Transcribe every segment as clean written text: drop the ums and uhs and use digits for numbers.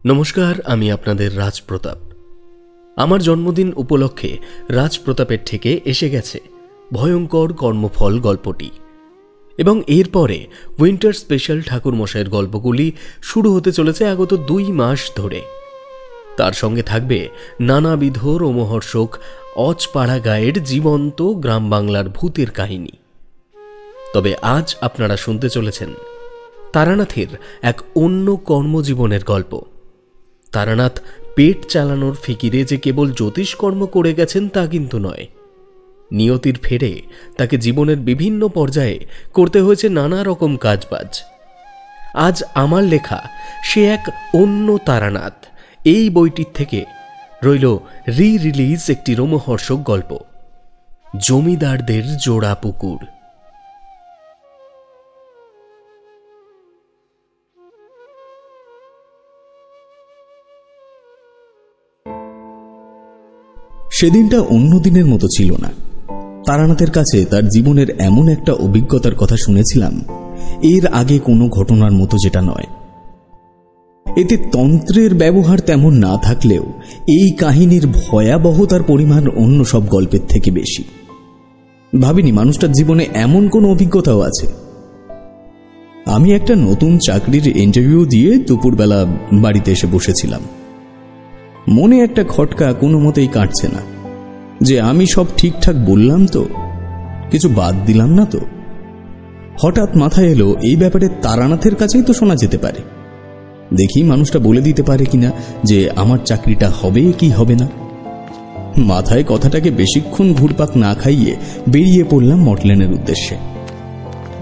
নমস্কার, আমি আপনাদের রাজপ্রতাপ। আমার জন্মদিন উপলক্ষে রাজপ্রতাপের থেকে এসে গেছে ভয়ঙ্কর কর্মফল গল্পটি, এবং এরপরে উইন্টার স্পেশাল ঠাকুরমশাইয়ের গল্পগুলি শুরু হতে চলেছে আগত 2 মাস ধরে। তার সঙ্গে থাকবে নানাবিধ রোমহর্ষক অজপাড়া গায়ের জীবন্ত গ্রাম বাংলার ভূতের কাহিনী। তবে আজ আপনারা শুনতে চলেছেন তারানাথের এক অন্য কর্মজীবনের গল্প। তারানাথ পেট চালানোর ফিকিরে যে কেবল জ্যোতিষকর্ম করে গেছেন তা কিন্তু নয়। নিয়তির ফেরে তাকে জীবনের বিভিন্ন পর্যায়ে করতে হয়েছে নানা রকম কাজবাজ। আজ আমার লেখা সে এক অন্য তারানাথ এই বইটির থেকে রইল রিলিজ একটি রোমহর্ষক গল্প, জমিদারদের জোড়া পুকুর। সেদিনটা অন্য দিনের মতো ছিল না। তারানাথের কাছে তার জীবনের এমন একটা অভিজ্ঞতার কথা শুনেছিলাম, এর আগে কোনো ঘটনার মতো যেটা নয়। এতে তন্ত্রের ব্যবহার তেমন না থাকলেও এই কাহিনীর ভয়াবহতার পরিমাণ অন্য সব গল্পের থেকে বেশি। ভাবিনি মানুষটার জীবনে এমন কোনো অভিজ্ঞতাও আছে। আমি একটা নতুন চাকরির ইন্টারভিউ দিয়ে দুপুরবেলা বাড়িতে এসে বসেছিলাম। মনে একটা খটকা কোনো মতেই কাটছে না যে আমি সব ঠিকঠাক বললাম তো, কিছু বাদ দিলাম না তো। হঠাৎ মাথায় এলো এই ব্যাপারে তারানাথের কাছেই তো শোনা যেতে পারে। দেখি মানুষটা বলে দিতে পারে কিনা যে আমার চাকরিটা হবে কি হবে না। মাথায় কথাটাকে বেশিক্ষণ ঘুরপাক না খাইয়ে বেরিয়ে পড়লাম মটলেনের উদ্দেশ্যে।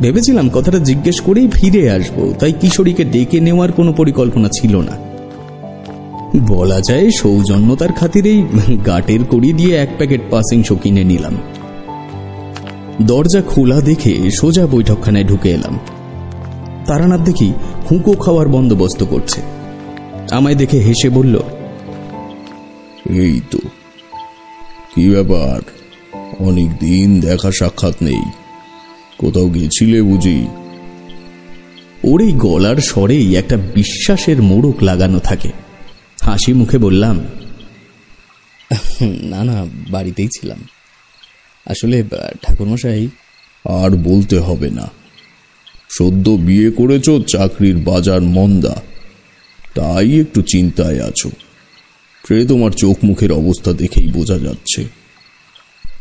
ভেবেছিলাম কথাটা জিজ্ঞেস করেই ফিরে আসবো, তাই কিশোরীকে ডেকে নেওয়ার কোনো পরিকল্পনা ছিল না। বলা যায় সৌজন্যতার খাতিরেই গাটের কড়ি দিয়ে 1 প্যাকেট পাসিং শো কিনে নিলাম। দরজা খোলা দেখে সোজা বৈঠকখানায় ঢুকে এলাম। তারানাথ দেখি হুঁকো খাওয়ার বন্দোবস্ত করছে। আমায় দেখে হেসে বলল, এই তো, কি ব্যাপার, অনেক দিন দেখা সাক্ষাৎ নেই, কোথাও গেছিলে বুঝি? ওর এই গলার স্বরেই একটা বিশ্বাসের মোড়ক লাগানো থাকে। হাসি মুখে বললাম, না না, বাড়িতেই ছিলাম। আসলে ঠাকুরমশাই। আর বলতে হবে না, সদ্য বিয়ে করেছ, চাকরির বাজার মন্দা, তাই একটু চিন্তায় আছো। সে তোমার চোখ মুখের অবস্থা দেখেই বোঝা যাচ্ছে।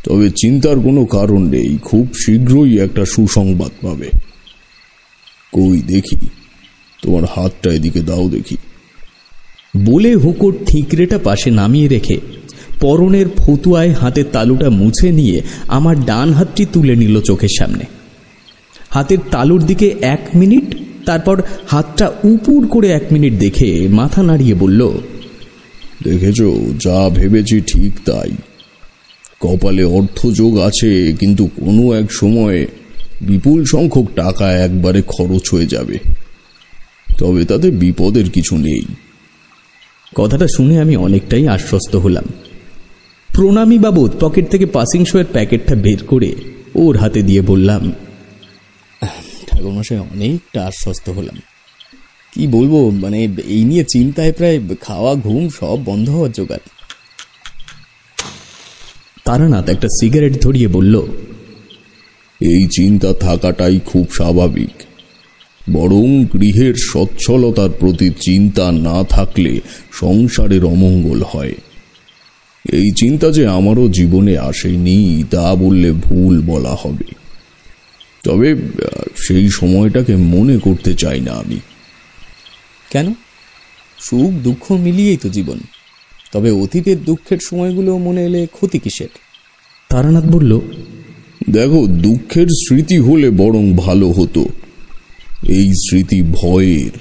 তবে চিন্তার কোনো কারণ নেই, খুব শীঘ্রই একটা সুসংবাদ পাবে। কই দেখি, তোমার হাতটা এদিকে দাও দেখি। বলে হুঁকোর ঠিকরেটা পাশে নামিয়ে রেখে পরনের ফতুয়ায় হাতের তালুটা মুছে নিয়ে আমার ডান হাতটি তুলে নিল চোখের সামনে। হাতের তালুর দিকে 1 মিনিট, তারপর হাতটা উপুর করে 1 মিনিট দেখে মাথা নাড়িয়ে বলল, দেখেছ, যা ভেবেছি ঠিক তাই। কপালে অর্থযোগ আছে, কিন্তু কোনো এক সময় বিপুল সংখ্যক টাকা একবারে খরচ হয়ে যাবে। তবে তাতে বিপদের কিছু নেই। কথাটা শুনে আমি অনেকটাই আশ্বস্ত হলাম। প্রণামী বাবদ পকেট থেকে পাসিং শোয়ের প্যাকেটটা বের করে ওর হাতে দিয়ে বললাম, ঠাকুরমশাই, অনেকটা আশ্বস্ত হলাম। কি বলবো, মানে এই নিয়ে চিন্তায় প্রায় খাওয়া ঘুম সব বন্ধ হওয়ার জোগাড়। তারানাথ একটা সিগারেট ধরিয়ে বলল, এই চিন্তা থাকাটাই খুব স্বাভাবিক। বরং গৃহের সচ্ছলতার প্রতি চিন্তা না থাকলে সংসারের অমঙ্গল হয়। এই চিন্তা যে আমারও জীবনে আসেনি তা বললে ভুল বলা হবে। তবে সেই সময়টাকে মনে করতে চাই না আমি। কেন? সুখ দুঃখ মিলিয়েই তো জীবন। তবে অতীতের দুঃখের সময়গুলো মনে এলে ক্ষতি কিসের? তারানাথ বলল, দেখো, দুঃখের স্মৃতি হলে বরং ভালো হতো। এই স্মৃতি ভয়ের,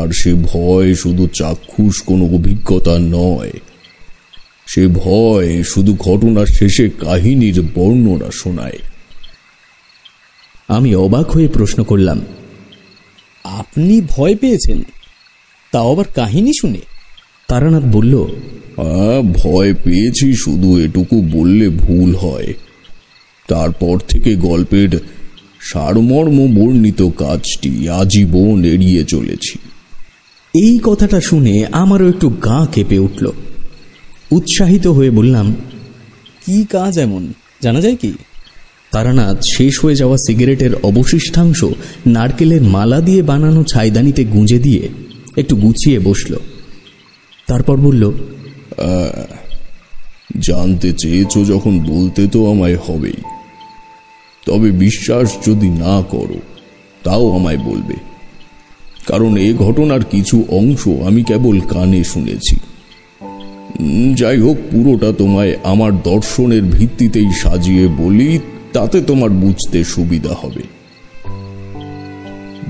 আর সে ভয় শুধু চাক্ষুষ কোনো অভিজ্ঞতা নয়। সে ভয় শুধু ঘটনার শেষে কাহিনীর বর্ণনা শোনায়। আমি অবাক হয়ে প্রশ্ন করলাম, আপনি ভয় পেয়েছেন, তাও আবার কাহিনী শুনে? তারানাথ বলল, ভয় পেয়েছি শুধু এটুকু বললে ভুল হয়। তারপর থেকে গল্পের সারমর্ম বর্ণিত কাজটি আজীবন এড়িয়ে চলেছি। এই কথাটা শুনে আমারও একটু গা কেঁপে উঠল। উৎসাহিত হয়ে বললাম, কি কাজ এমন, জানা যায় কি? তারানাথ শেষ হয়ে যাওয়া সিগারেটের অবশিষ্টাংশ নারকেলের মালা দিয়ে বানানো ছাইদানিতে গুঁজে দিয়ে একটু গুছিয়ে বসল। তারপর বলল, জানতে চেয়েছ যখন বলতে তো আমায় হবেই, তবে বিশ্বাস যদি না করো তাও আমায় বলবে, কারণ এ ঘটনার কিছু অংশ আমি কেবল কানে শুনেছি। যাই হোক, পুরোটা তোমায় আমার দর্শনের ভিত্তিতেই সাজিয়ে বলি, তাতে তোমার বুঝতে সুবিধা হবে।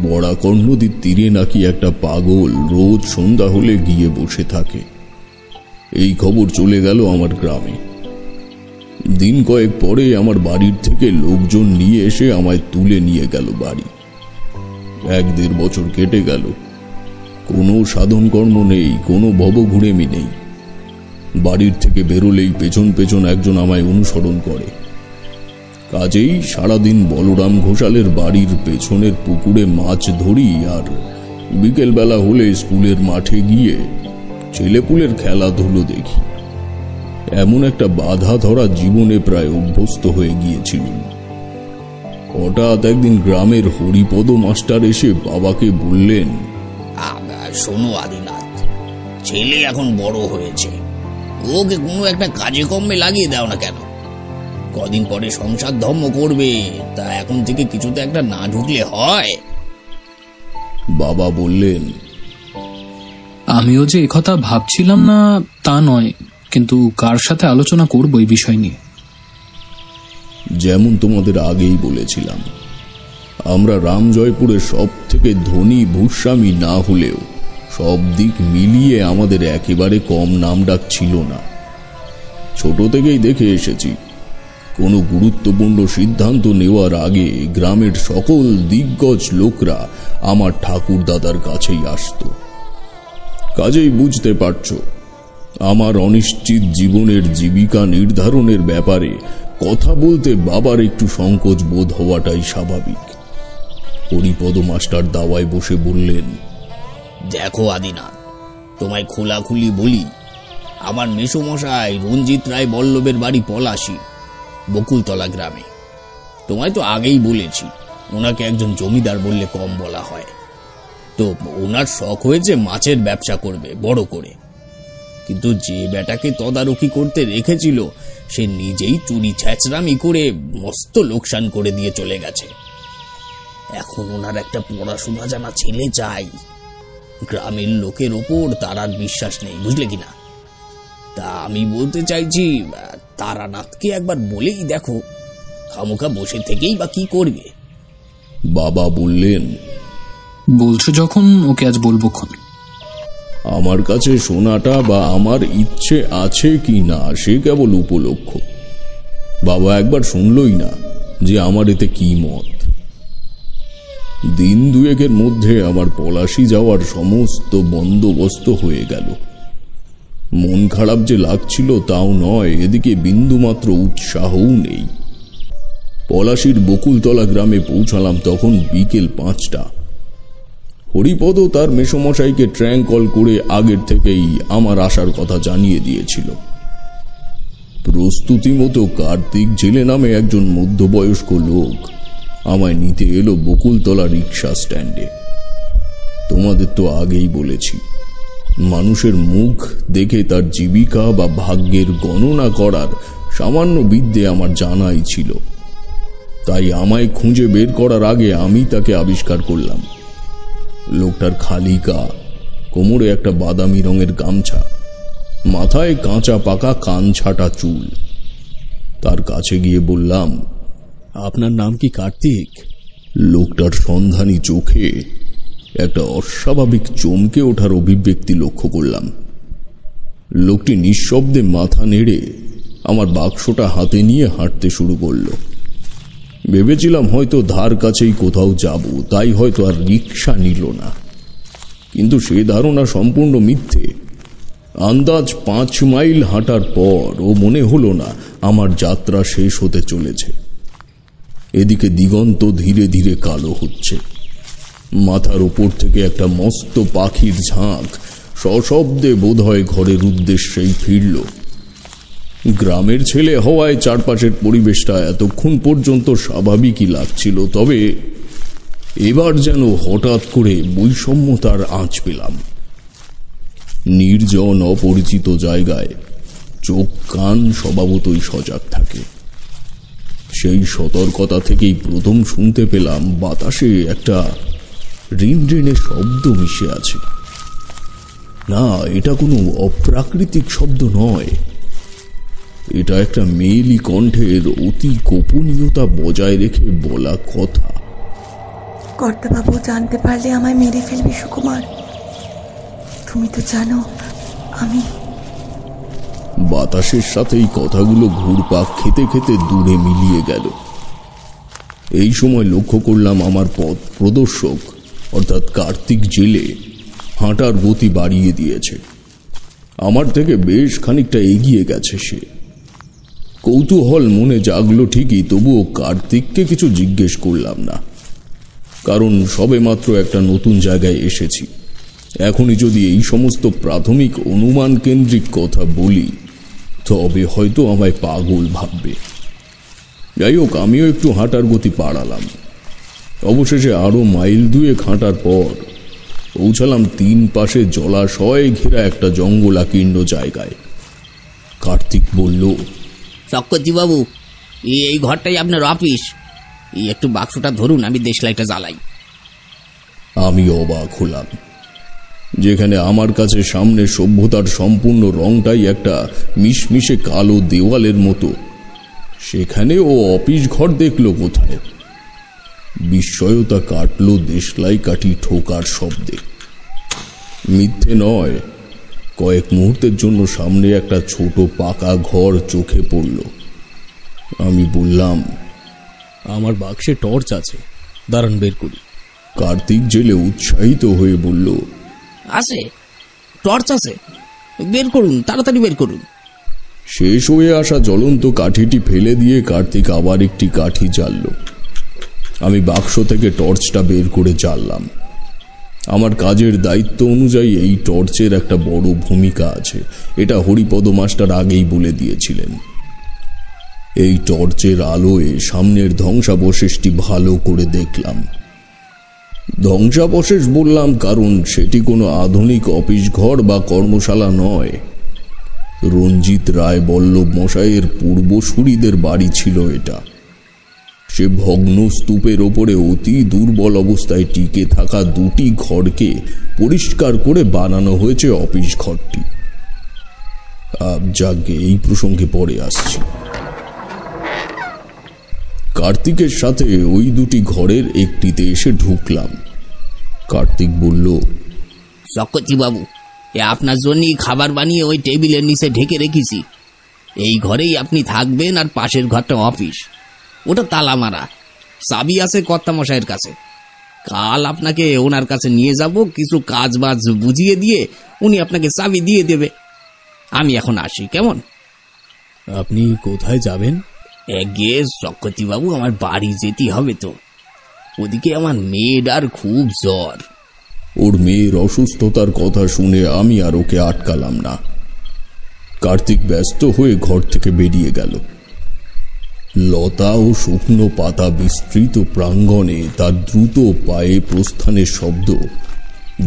বরাকর নদীর তীরে নাকি একটা পাগল রোজ সন্ধ্যা হলে গিয়ে বসে থাকে। এই খবর চলে গেল আমার গ্রামে। দিন কয়েক পরে আমার বাড়ির থেকে লোকজন নিয়ে এসে আমায় তুলে নিয়ে গেল বাড়ি। 1-1.5 বছর কেটে গেল, কোনো সাধন কর্ম নেই, কোনো ভবঘুরেমি নেই। বাড়ির থেকে বেরোলেই পেছন পেছন একজন আমায় অনুসরণ করে। কাজেই সারাদিন বলরাম ঘোষালের বাড়ির পেছনের পুকুরে মাছ ধরি, আর বিকেলবেলা হলে স্কুলের মাঠে গিয়ে ছেলেপুলের খেলাধুলো দেখি। এমন একটা বাধা ধরা জীবনে প্রায় অভ্যস্ত হয়ে গিয়েছিল। হঠাৎ একদিন গ্রামের হরিপদ মাস্টার এসে বাবাকে বললেন, শোনো আদিনাথ, ছেলে এখন বড় হয়েছে, ওকে কোনো একটা কাজে কর্মে লাগিয়ে দাও না কেন? কদিন পরে সংসার ধর্ম করবে, তা এখন থেকে কিছুতে একটা না ঢুকলে হয়? বাবা বললেন, আমিও যে একথা ভাবছিলাম না তা নয়, কিন্তু কার সাথে আলোচনা করব এই বিষয় নিয়ে? যেমন তোমাদের আগেই বলেছিলাম, আমরা রামজয়পুরের সব থেকে ধনী ভূস্বামী না হলেও সব দিক মিলিয়ে আমাদের একেবারে কম নামডাক ছিল না। ছোট থেকেই দেখে এসেছি, কোনো গুরুত্বপূর্ণ সিদ্ধান্ত নেওয়ার আগে গ্রামের সকল দিগ্গজ লোকরা আমার ঠাকুর দাদার কাছেই আসত। কাজেই বুঝতে পারছ, আমার অনিশ্চিত জীবনের জীবিকা নির্ধারণের ব্যাপারে কথা বলতে বাবার একটু সংকোচ বোধ হওয়াটাই স্বাভাবিক। হরিপদ মাস্টার দাওয়ায় বসে বললেন, দেখো আদিনাথ, তোমায় খোলাখুলি বলি, আমার মেসোমশাই রঞ্জিত রায় বল্লভের বাড়ি পলাশী, বকুলতলা গ্রামে। তোমায় তো আগেই বলেছি, ওনাকে একজন জমিদার বললে কম বলা হয়। তো ওনার শখ হয়েছে মাছের ব্যবসা করবে বড় করে, কিন্তু যে বেটাকে তদারকি করতে রেখেছিল সে নিজেই চুরি ছ্যাচরামি করে মস্ত লোকসান করে দিয়ে চলে গেছে। এখন ওনার একটা পড়াশোনা জানা ছেলে চাই। গ্রামের লোকের ওপর তার আর বিশ্বাস নেই, বুঝলে কিনা? তা আমি বলতে চাইছি, তারানাথকে একবার বলেই দেখো, খামোখা বসে থেকেই বা কি করবে? বাবা বললেন, বলছো যখন, ওকে আজ বলবো খন। আমার কাছে শোনাটা বা আমার ইচ্ছে আছে কি না সে কেবল উপলক্ষ। বাবা একবার শুনলই না যে আমার এতে কি মত। দিন 2-1-এর মধ্যে আমার পলাশী যাওয়ার সমস্ত বন্দোবস্ত হয়ে গেল। মন খারাপ যে লাগছিল তাও নয়, এদিকে বিন্দুমাত্র উৎসাহও নেই। পলাশীর বকুলতলা গ্রামে পৌঁছালাম তখন বিকেল 5টা। হরিপদ তার মেসোমশাইকে ট্র্যাঙ্ক কল করে আগের থেকেই আমার আসার কথা জানিয়ে দিয়েছিল। প্রস্তুতি মতো কার্তিক জেলে নামে একজন মধ্যবয়স্ক লোক আমায় নিতে এলো বকুলতলা রিক্সা স্ট্যান্ডে। তোমাদের তো আগেই বলেছি, মানুষের মুখ দেখে তার জীবিকা বা ভাগ্যের গণনা করার সামান্য বিদ্যে আমার জানাই ছিল। তাই আমায় খুঁজে বের করার আগে আমি তাকে আবিষ্কার করলাম। লোকটার খালি গা, কোমরে একটা বাদামি রঙের গামছা, মাথায় কাঁচা পাকা কান ছাটা চুল। তার কাছে গিয়ে বললাম, আপনার নাম কি কার্তিক? লোকটার সন্ধানী চোখে একটা অস্বাভাবিক চমকে ওঠার অভিব্যক্তি লক্ষ্য করলাম। লোকটি নিঃশব্দে মাথা নেড়ে আমার বাক্সটা হাতে নিয়ে হাঁটতে শুরু করল। ভেবেছিলাম হয়তো ধার কাছেই কোথাও যাব, তাই হয়তো আর রিক্সা নিল না, কিন্তু সে ধারণা সম্পূর্ণ মিথ্যে। আন্দাজ 5 মাইল হাঁটার পর ও মনে হলো না আমার যাত্রা শেষ হতে চলেছে। এদিকে দিগন্ত ধীরে ধীরে কালো হচ্ছে। মাথার উপর থেকে একটা মস্ত পাখির ঝাঁক সশব্দে বোধহয় ঘরের উদ্দেশ্যেই ফিরল। গ্রামের ছেলে হওয়ায় চারপাশের পরিবেশটা এতক্ষণ পর্যন্ত স্বাভাবিকই লাগছিল, তবে এবার যেন হঠাৎ করে বৈষম্যতার আঁচ পেলাম। নির্জন অপরিচিত জায়গায় চোখ কান স্বভাবতই সজাগ থাকে। সেই সতর্কতা থেকেই প্রথম শুনতে পেলাম বাতাসে একটা রিনরিনে শব্দ মিশে আছে। না, এটা কোনো অপ্রাকৃতিক শব্দ নয়, এটা একটা মেয়েলি কণ্ঠের অতি গোপনীয়তা বজায় রেখে বলা কথা। কর্তাবাবু জানতে পারলে আমায় মেরে ফেলবে সুকুমার। তুমি তো জানো আমি। বাতাসের সাথে এই কথাগুলো ঘুরপাক খেতে খেতে দূরে মিলিয়ে গেল। এই সময় লক্ষ্য করলাম আমার পথ প্রদর্শক অর্থাৎ কার্তিক জেলে হাঁটার গতি বাড়িয়ে দিয়েছে। আমার থেকে বেশ খানিকটা এগিয়ে গেছে সে। কৌতূহল মনে জাগলো ঠিকই, তবুও কার্তিককে কিছু জিজ্ঞেস করলাম না, কারণ সবেমাত্র একটা নতুন জায়গায় এসেছি। এখনই যদি এই সমস্ত প্রাথমিক অনুমান কেন্দ্রিক কথা বলি তবে হয়তো আমায় পাগল ভাববে। যাই হোক, আমিও একটু হাঁটার গতি বাড়ালাম। অবশেষে আরো মাইল 2 হাঁটার পর পৌঁছালাম 3 পাশে জলাশয় ঘেরা একটা জঙ্গলাকীর্ণ জায়গায়। কার্তিক বলল, চক্রবর্তীবাবু, এই ঘরটাই আপনার অফিস। এই একটু বাক্সটা ধরুন, আমি দেশলাইটা জ্বালাই। আমি অবাক হলাম। যেখানে আমার কাছে সামনে সভ্যতার সম্পূর্ণ রংটাই একটা মিশমিশে কালো দেওয়ালের মতো, সেখানে ও অফিস ঘর দেখল কোথায়? বিস্ময়তা কাটল দেশলাই কাঠি ঠোকার শব্দে। মিথ্যে নয়, কয়েক মুহূর্তের জন্য সামনে একটা ছোট পাকা ঘর চোখে পড়ল। আমি বললাম, আমার বাক্সে টর্চ আছে, দাঁড়ান বের করি। কার্তিক জেলে উৎসাহিত হয়ে বলল, আছে, টর্চ আছে, বের করুন, তাড়াতাড়ি বের করুন। শেষ হয়ে আসা জ্বলন্ত কাঠিটি ফেলে দিয়ে কার্তিক আবার একটি কাঠি জ্বালল। আমি বাক্স থেকে টর্চটা বের করে জ্বাললাম। আমার কাজের দায়িত্ব অনুযায়ী এই টর্চের একটা বড় ভূমিকা আছে, এটা হরিপদ মাস্টার আগেই বলে দিয়েছিলেন। এই টর্চের আলোয় সামনের ধ্বংসাবশেষটি ভালো করে দেখলাম। ধ্বংসাবশেষ বললাম কারণ সেটি কোনো আধুনিক অফিস ঘর বা কর্মশালা নয়। রঞ্জিত রায় বল্লভ মশাইয়ের পূর্বসূরিদের বাড়ি ছিল এটা। সে ভগ্ন স্তূপের ওপরে অতি দুর্বল অবস্থায় টিকে থাকা 2টি ঘরকে পরিষ্কার করে বানানো হয়েছে অফিস ঘরটি। যাকে এই প্রসঙ্গে পরে আসছি। কার্তিকের সাথে ওই 2টি ঘরের একটিতে এসে ঢুকলাম। কার্তিক বলল, চক্রবর্তীবাবু, আপনার জন্যই খাবার বানিয়ে ওই টেবিলের নিচে ঢেকে রেখেছি। এই ঘরেই আপনি থাকবেন, আর পাশের ঘরটা অফিস, ওটা তালা মারা, চাবি আছে কর্তামশাইয়ের কাছে। কাল আপনাকে ওনার কাছে নিয়ে যাব, কিছু কাজ বাজ বুঝিয়ে দিয়ে উনি আপনাকে চাবি দিয়ে দেবে। আমি এখন আসি, কেমন? আপনি কোথায় যাবেন? গে চক্রবর্তীবাবু, আমার বাড়ি যেতে হবে তো। ওদিকে আমার মেয়েটার খুব জ্বর। ওর মেয়ের অসুস্থতার কথা শুনে আমি আর ওকে আটকালাম না। কার্তিক ব্যস্ত হয়ে ঘর থেকে বেরিয়ে গেল। লতা ও শুকনো পাতা বিস্তৃত প্রাঙ্গণে তার দ্রুত পায়ে প্রস্থানের শব্দ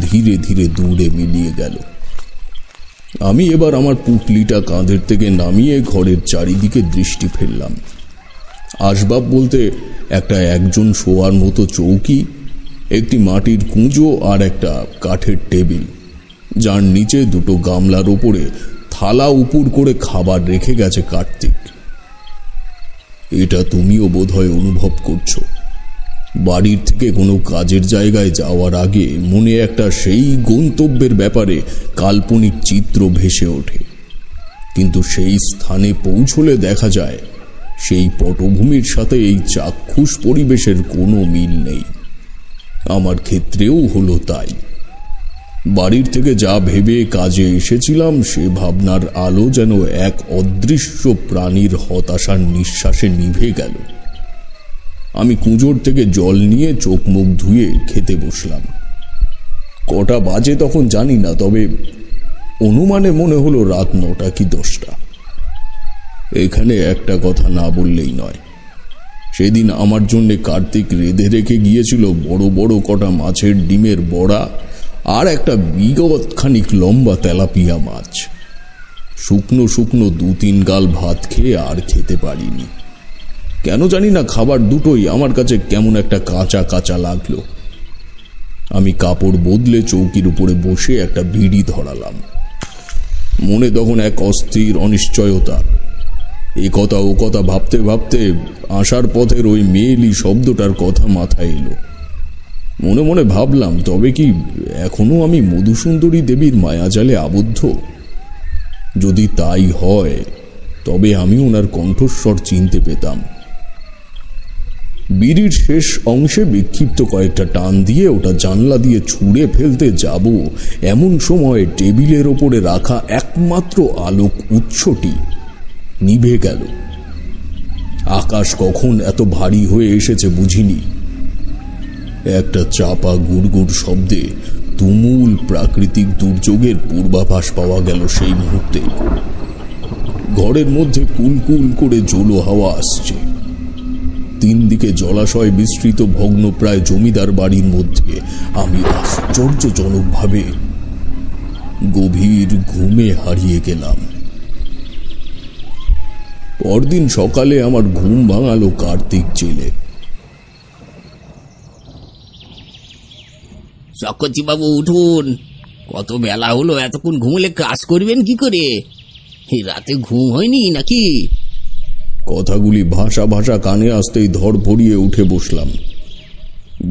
ধীরে ধীরে দূরে মিলিয়ে গেল। আমি এবার আমার পুটলিটা কাঁধের থেকে নামিয়ে ঘরের চারিদিকে দৃষ্টি ফেললাম। আসবাব বলতে একটা একজন শোয়ার মতো চৌকি, একটি মাটির কুঁজো আর একটা কাঠের টেবিল, যার নিচে 2টো গামলার ওপরে থালা উপুর করে খাবার রেখে গেছে কার্তিক। এটা তুমিও বোধহয় অনুভব করছো। বাড়ির থেকে কোনো কাজের জায়গায় যাওয়ার আগে মনে একটা সেই গন্তব্যের ব্যাপারে কাল্পনিক চিত্র ভেসে ওঠে, কিন্তু সেই স্থানে পৌঁছলে দেখা যায় সেই পটভূমির সাথে এই চাক্ষুষ পরিবেশের কোনো মিল নেই। আমার ক্ষেত্রেও হলো তাই। বাড়ির থেকে যা ভেবে কাজে এসেছিলাম সে ভাবনার আলো যেন এক অদৃশ্য প্রাণীর হতাশার নিঃশ্বাসে নিভে গেল। আমি কুঁজোর থেকে জল নিয়ে চোখ মুখ ধুয়ে খেতে বসলাম। কটা বাজে তখন জানি না, তবে অনুমানে মনে হলো রাত 9টা কি 10টা। এখানে একটা কথা না বললেই নয়, সেদিন আমার জন্য কার্তিক রেঁধে রেখে গিয়েছিল বড় বড় কটা মাছের ডিমের বড়া আর একটা বিগত খানিক লম্বা তেলাপিয়া মাছ। শুকনো শুকনো 2-3 গাল ভাত খেয়ে আর খেতে পারিনি। কেন জানি না খাবার দুটোই আমার কাছে কেমন একটা কাঁচা কাঁচা লাগলো। আমি কাপড় বদলে চৌকির উপরে বসে একটা বিড়ি ধরালাম। মনে তখন এক অস্থির অনিশ্চয়তা। এ কথা ও কথা ভাবতে ভাবতে আসার পথের ওই মেয়েলি শব্দটার কথা মাথায় এলো। মনে মনে ভাবলাম, তবে কি এখনো আমি মধুসুন্দরী দেবীর মায়াজালে আবদ্ধ? যদি তাই হয় তবে আমি ওনার কণ্ঠস্বর চিনতে পেতাম। বিড়ির শেষ অংশে বিক্ষিপ্ত কয়েকটা টান দিয়ে ওটা জানলা দিয়ে ছুঁড়ে ফেলতে যাব, এমন সময় টেবিলের ওপরে রাখা একমাত্র আলোক উৎসটি নিভে গেল। আকাশ কখন এত ভারী হয়ে এসেছে বুঝিনি। একটা চাপা গুড়গুড় শব্দে তুমুল প্রাকৃতিক দুর্যোগের পূর্বাভাস পাওয়া গেল সেই মুহূর্তে। ঘরের মধ্যে কুলকুল করে জোলো হাওয়া আসছে। 3 দিকে জলাশয় বিস্তৃত ভগ্নপ্রায় জমিদার বাড়ির মধ্যে আমি আশ্চর্যজনকভাবে গভীর ঘুমে হারিয়ে গেলাম। পরদিন সকালে আমার ঘুম ভাঙালো কার্তিক জেলে। চক্রবর্তী বাবু উঠুন, কত বেলা হলো, এতক্ষণ ঘুমলে কাজ করবেন কি করে? রাতে ঘুম হয়নি নাকি? কথাগুলি ভাষা ভাষা কানে আসতেই ধড় পড়িয়ে উঠে বসলাম।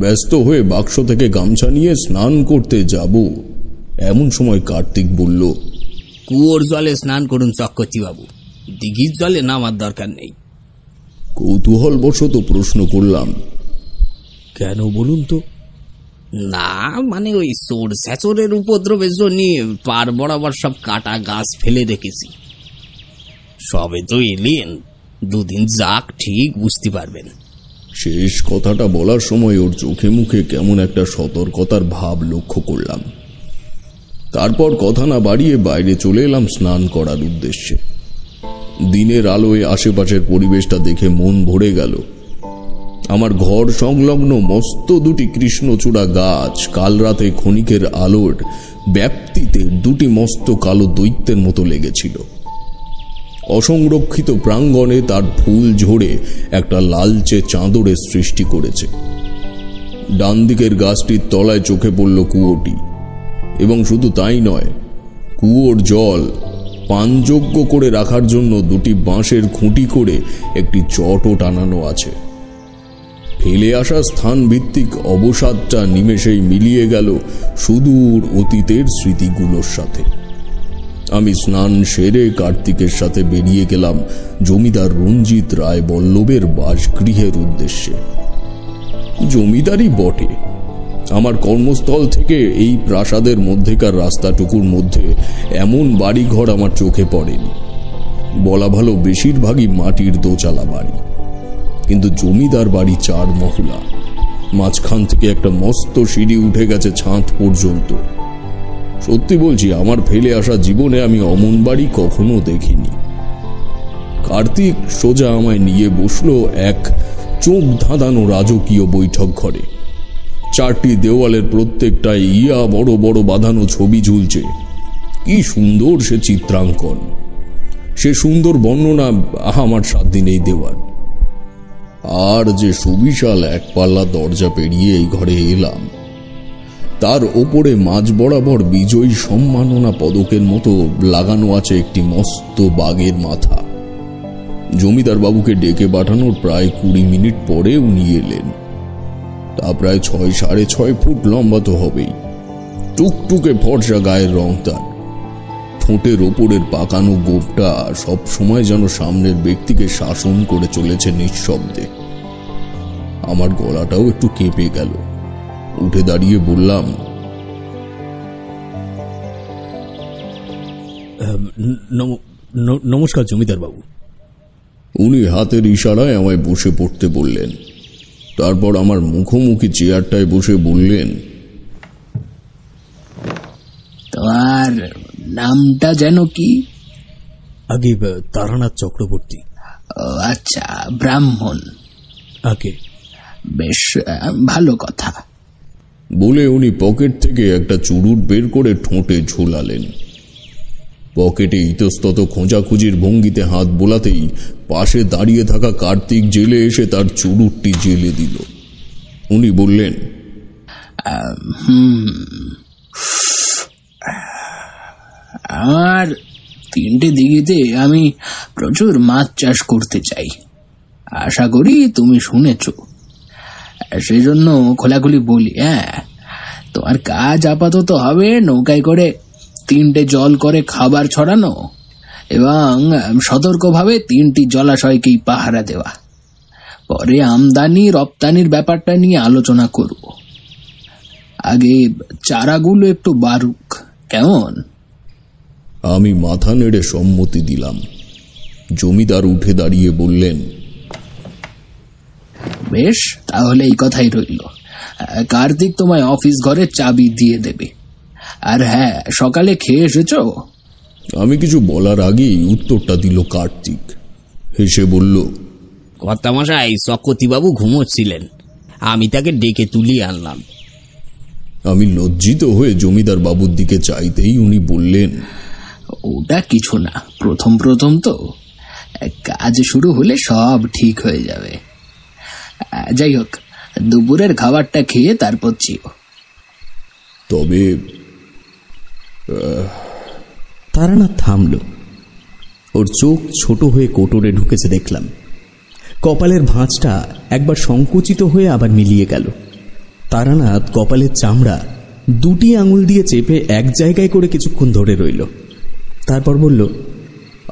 ব্যস্ত হয়ে বাক্স থেকে গামছা নিয়ে স্নান করতে যাব, এমন সময় কার্তিক বলল, কুয়োর জলে স্নান করুন চক্রবর্তী বাবু, দিঘির জলে নামার দরকার নেই। কৌতূহলবশত প্রশ্ন করলাম, কেন বলুন তো? না মানে ওই চোর স্যাচরের উপদ্রবের জন্য পার বরাবর সব কাটা গাছ ফেলে রেখেছি। সবে তো এলেন, 2 দিন যাক ঠিক বুঝতে পারবেন। শেষ কথাটা বলার সময় ওর চোখে মুখে কেমন একটা সতর্কতার ভাব লক্ষ্য করলাম। তারপর কথা না বাড়িয়ে বাইরে চলে এলাম স্নান করার উদ্দেশ্যে। দিনের আলোয় আশেপাশের পরিবেশটা দেখে মন ভরে গেল। আমার ঘর সংলগ্ন মস্ত 2টি কৃষ্ণচূড়া গাছ কাল রাতে ক্ষণিকের আলোর ব্যাপ্তিতে 2টি মস্ত কালো দৈত্যের মতো লেগেছিল। অসংরক্ষিত প্রাঙ্গণে তার ফুল ঝরে একটা লালচে চাঁদরের সৃষ্টি করেছে। ডান দিকের গাছটির তলায় চোখে পড়ল কুয়োটি, এবং শুধু তাই নয়, কুয়োর জল পানযোগ্য করে রাখার জন্য 2টি বাঁশের খুঁটি করে একটি চটও টানানো আছে। ফেলে আসা স্থান ভিত্তিক অবসাদটা নিমেষেই মিলিয়ে গেল সুদূর অতীতের স্মৃতিগুলোর সাথে। আমি স্নান সেরে কার্তিকের সাথে বেরিয়ে গেলাম জমিদার রঞ্জিত রায় বল্লভের বাসগৃহের উদ্দেশ্যে। জমিদারই বটে, আমার কর্মস্থল থেকে এই প্রাসাদের মধ্যেকার রাস্তাটুকুর মধ্যে এমন বাড়িঘর আমার চোখে পড়েনি। বলা ভালো বেশিরভাগই মাটির দোচালা বাড়ি, কিন্তু জমিদার বাড়ি 4 মহলা। মাঝখান থেকে একটা মস্ত সিঁড়ি উঠে গেছে ছাদ পর্যন্ত। সত্যি বলছি, আমার ফেলে আসা জীবনে আমি অমন বাড়ি কখনো দেখিনি। কার্তিক সোজা আমায় নিয়ে বসলো এক চোখ ধাঁধানো রাজকীয় বৈঠক ঘরে। 4টি দেওয়ালের প্রত্যেকটায় ইয়া বড় বড় বাঁধানো ছবি ঝুলছে। কি সুন্দর সে চিত্রাঙ্কন, সে সুন্দর বর্ণনা আমার 7 দিনেই দেওয়ার। আর যে সুবিশাল 1 পাল্লা দরজা পেরিয়ে এই ঘরে এলাম, তার ওপরে মাঝ বরাবর বিজয়ী সম্মাননা পদকের মতো লাগানো আছে একটি মস্ত বাঘের মাথা। জমিদার বাবুকে ডেকে পাঠানোর প্রায় 20 মিনিট পরে উনি এলেন। তা প্রায় 6-6.5 ফুট লম্বা তো হবেই। টুকটুকে ফর্সা গায়ের রং তার। ঠোঁটের ওপরের পাকানো গোপটা সব সময় যেন সামনের ব্যক্তিকে শাসন করে চলেছে নিঃশব্দে। আমার গলাটাও একটু কেঁপে গেল। উঠে দাঁড়িয়ে বললাম, নমস্কার জমিদার বাবু। উনি হাতের ইশারায় আমায় বসে পড়তে বললেন। তারপর আমার মুখোমুখি চেয়ারটায় বসে বললেন, তোমার নামটা যেন কি? আগে তারানাথ চক্রবর্তী। ও আচ্ছা, ব্রাহ্মণ। আগে বেশ ভালো কথা। বলে উনি পকেট থেকে একটা চুরুট বের করে ঠোঁটে ঝোলালেন। পকেটে ইতস্তত খোঁজাখুঁজির ভঙ্গিতে হাত বোলাতেই পাশে দাঁড়িয়ে থাকা কার্তিক জেলে এসে তার চুরুটটি জেলে দিল। উনি বললেন, আমার 3টে দিঘিতে আমি প্রচুর মাছ চাষ করতে চাই, আশা করি তুমি শুনেছ। সেজন্য খোলাখুলি বলি, তোমার কাজ আপাতত হবে নৌকায় করে 3টে জল করে খাবার ছড়ানো এবং সতর্কভাবে 3টি জলাশয়কেই পাহারা দেওয়া। পরে আমদানি রপ্তানির ব্যাপারটা নিয়ে আলোচনা করব। আগে চারাগুলো একটু বাড়ুক, কেমন? আমি মাথা নেড়ে সম্মতি দিলাম। জমিদার উঠে দাঁড়িয়ে বললেন, বেশ, তাহলে এই কথাই রইল। কার্তিক তোমায় অফিস ঘরের চাবি দিয়ে দেবে। আর হ্যাঁ, সকালে খেয়ে এসেছো? আমি কিছু বলার আগেই উত্তরটা দিল কার্তিক। হেসে বলল, কর্তামশাই, চক্রবর্তীবাবু ঘুমোচ্ছিলেন, আমি তাকে ডেকে তুলিয়ে আনলাম। আমি লজ্জিত হয়ে জমিদার বাবুর দিকে চাইতেই উনি বললেন, ওটা কিছু না, প্রথম প্রথম তো, কাজ শুরু হলে সব ঠিক হয়ে যাবে। যাই হোক, দুপুরের খাবারটা খেয়ে তারপর চিও। তবে তারানাথ থামল। ওর চোখ ছোট হয়ে কোটরে ঢুকেছে দেখলাম। কপালের ভাঁজটা একবার সংকুচিত হয়ে আবার মিলিয়ে গেল। তারানাথ কপালের চামড়া 2টি আঙুল দিয়ে চেপে এক জায়গায় করে কিছুক্ষণ ধরে রইল। তারপর বলল,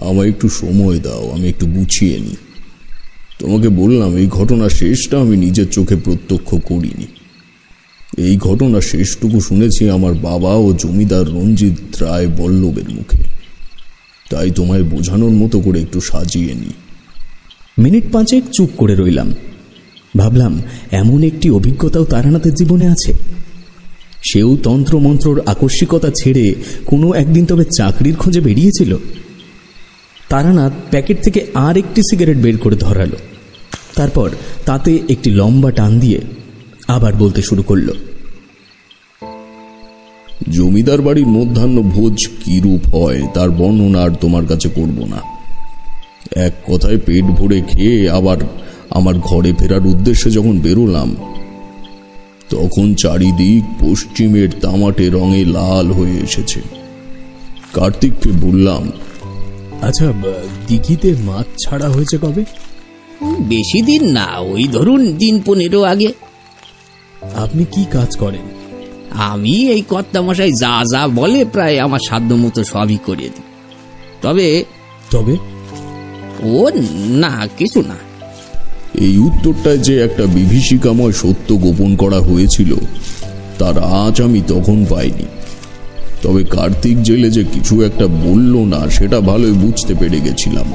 আমায় একটু সময় দাও, আমি একটু গুছিয়ে নিই। তোমাকে বললাম, এই ঘটনা শেষটা আমি নিজের চোখে প্রত্যক্ষ করিনি। এই ঘটনা শেষটুকু শুনেছি আমার বাবা ও জমিদার রঞ্জিত রায় বল্লভের মুখে। তাই তোমায় বোঝানোর মতো করে একটু সাজিয়ে নিই। মিনিট 5 চুপ করে রইলাম। ভাবলাম, এমন একটি অভিজ্ঞতাও তারানাথের জীবনে আছে। সেও তন্ত্রমন্ত্রর আকস্মিকতা ছেড়ে কোনো একদিন তবে চাকরির খোঁজে বেরিয়েছিল। তারানাথ প্যাকেট থেকে আর একটি সিগারেট বের করে ধরালো। তারপর তাতে একটি লম্বা টান দিয়ে আবার বলতে শুরু করল, জমিদার বাড়ির মধ্যাহ্ন ভোজ কিরূপ হয় তার বর্ণনা আর তোমার কাছে করব না। এক কথায় পেট ভরে খেয়ে আবার আমার ঘরে ফেরার উদ্দেশ্যে যখন বেরোলাম, তখন চারিদিক পশ্চিমের তামাটে রঙে লাল হয়ে এসেছে। কার্তিককে বললাম, আচ্ছা, দিঘিতে মাছ ছাড়া হয়েছে কবে? বেশি দিন না, ওই ধরুন 15 আগে। আপনি কি কাজ করেন? আমি এই কর্তামশাই যা যা বলে প্রায় আমার সাধ্য মতো সবই করিয়ে দিই। তবে তবে ও না, কিছু না। এই উত্তরটায় যে একটা বিভীষিকাময় সত্য গোপন করা হয়েছিল তার আঁচ আমি তখন পাইনি। তবে কার্তিক জেলে যে কিছু একটা বলল না সেটা ভালোই বুঝতে পেরে গেছিলাম।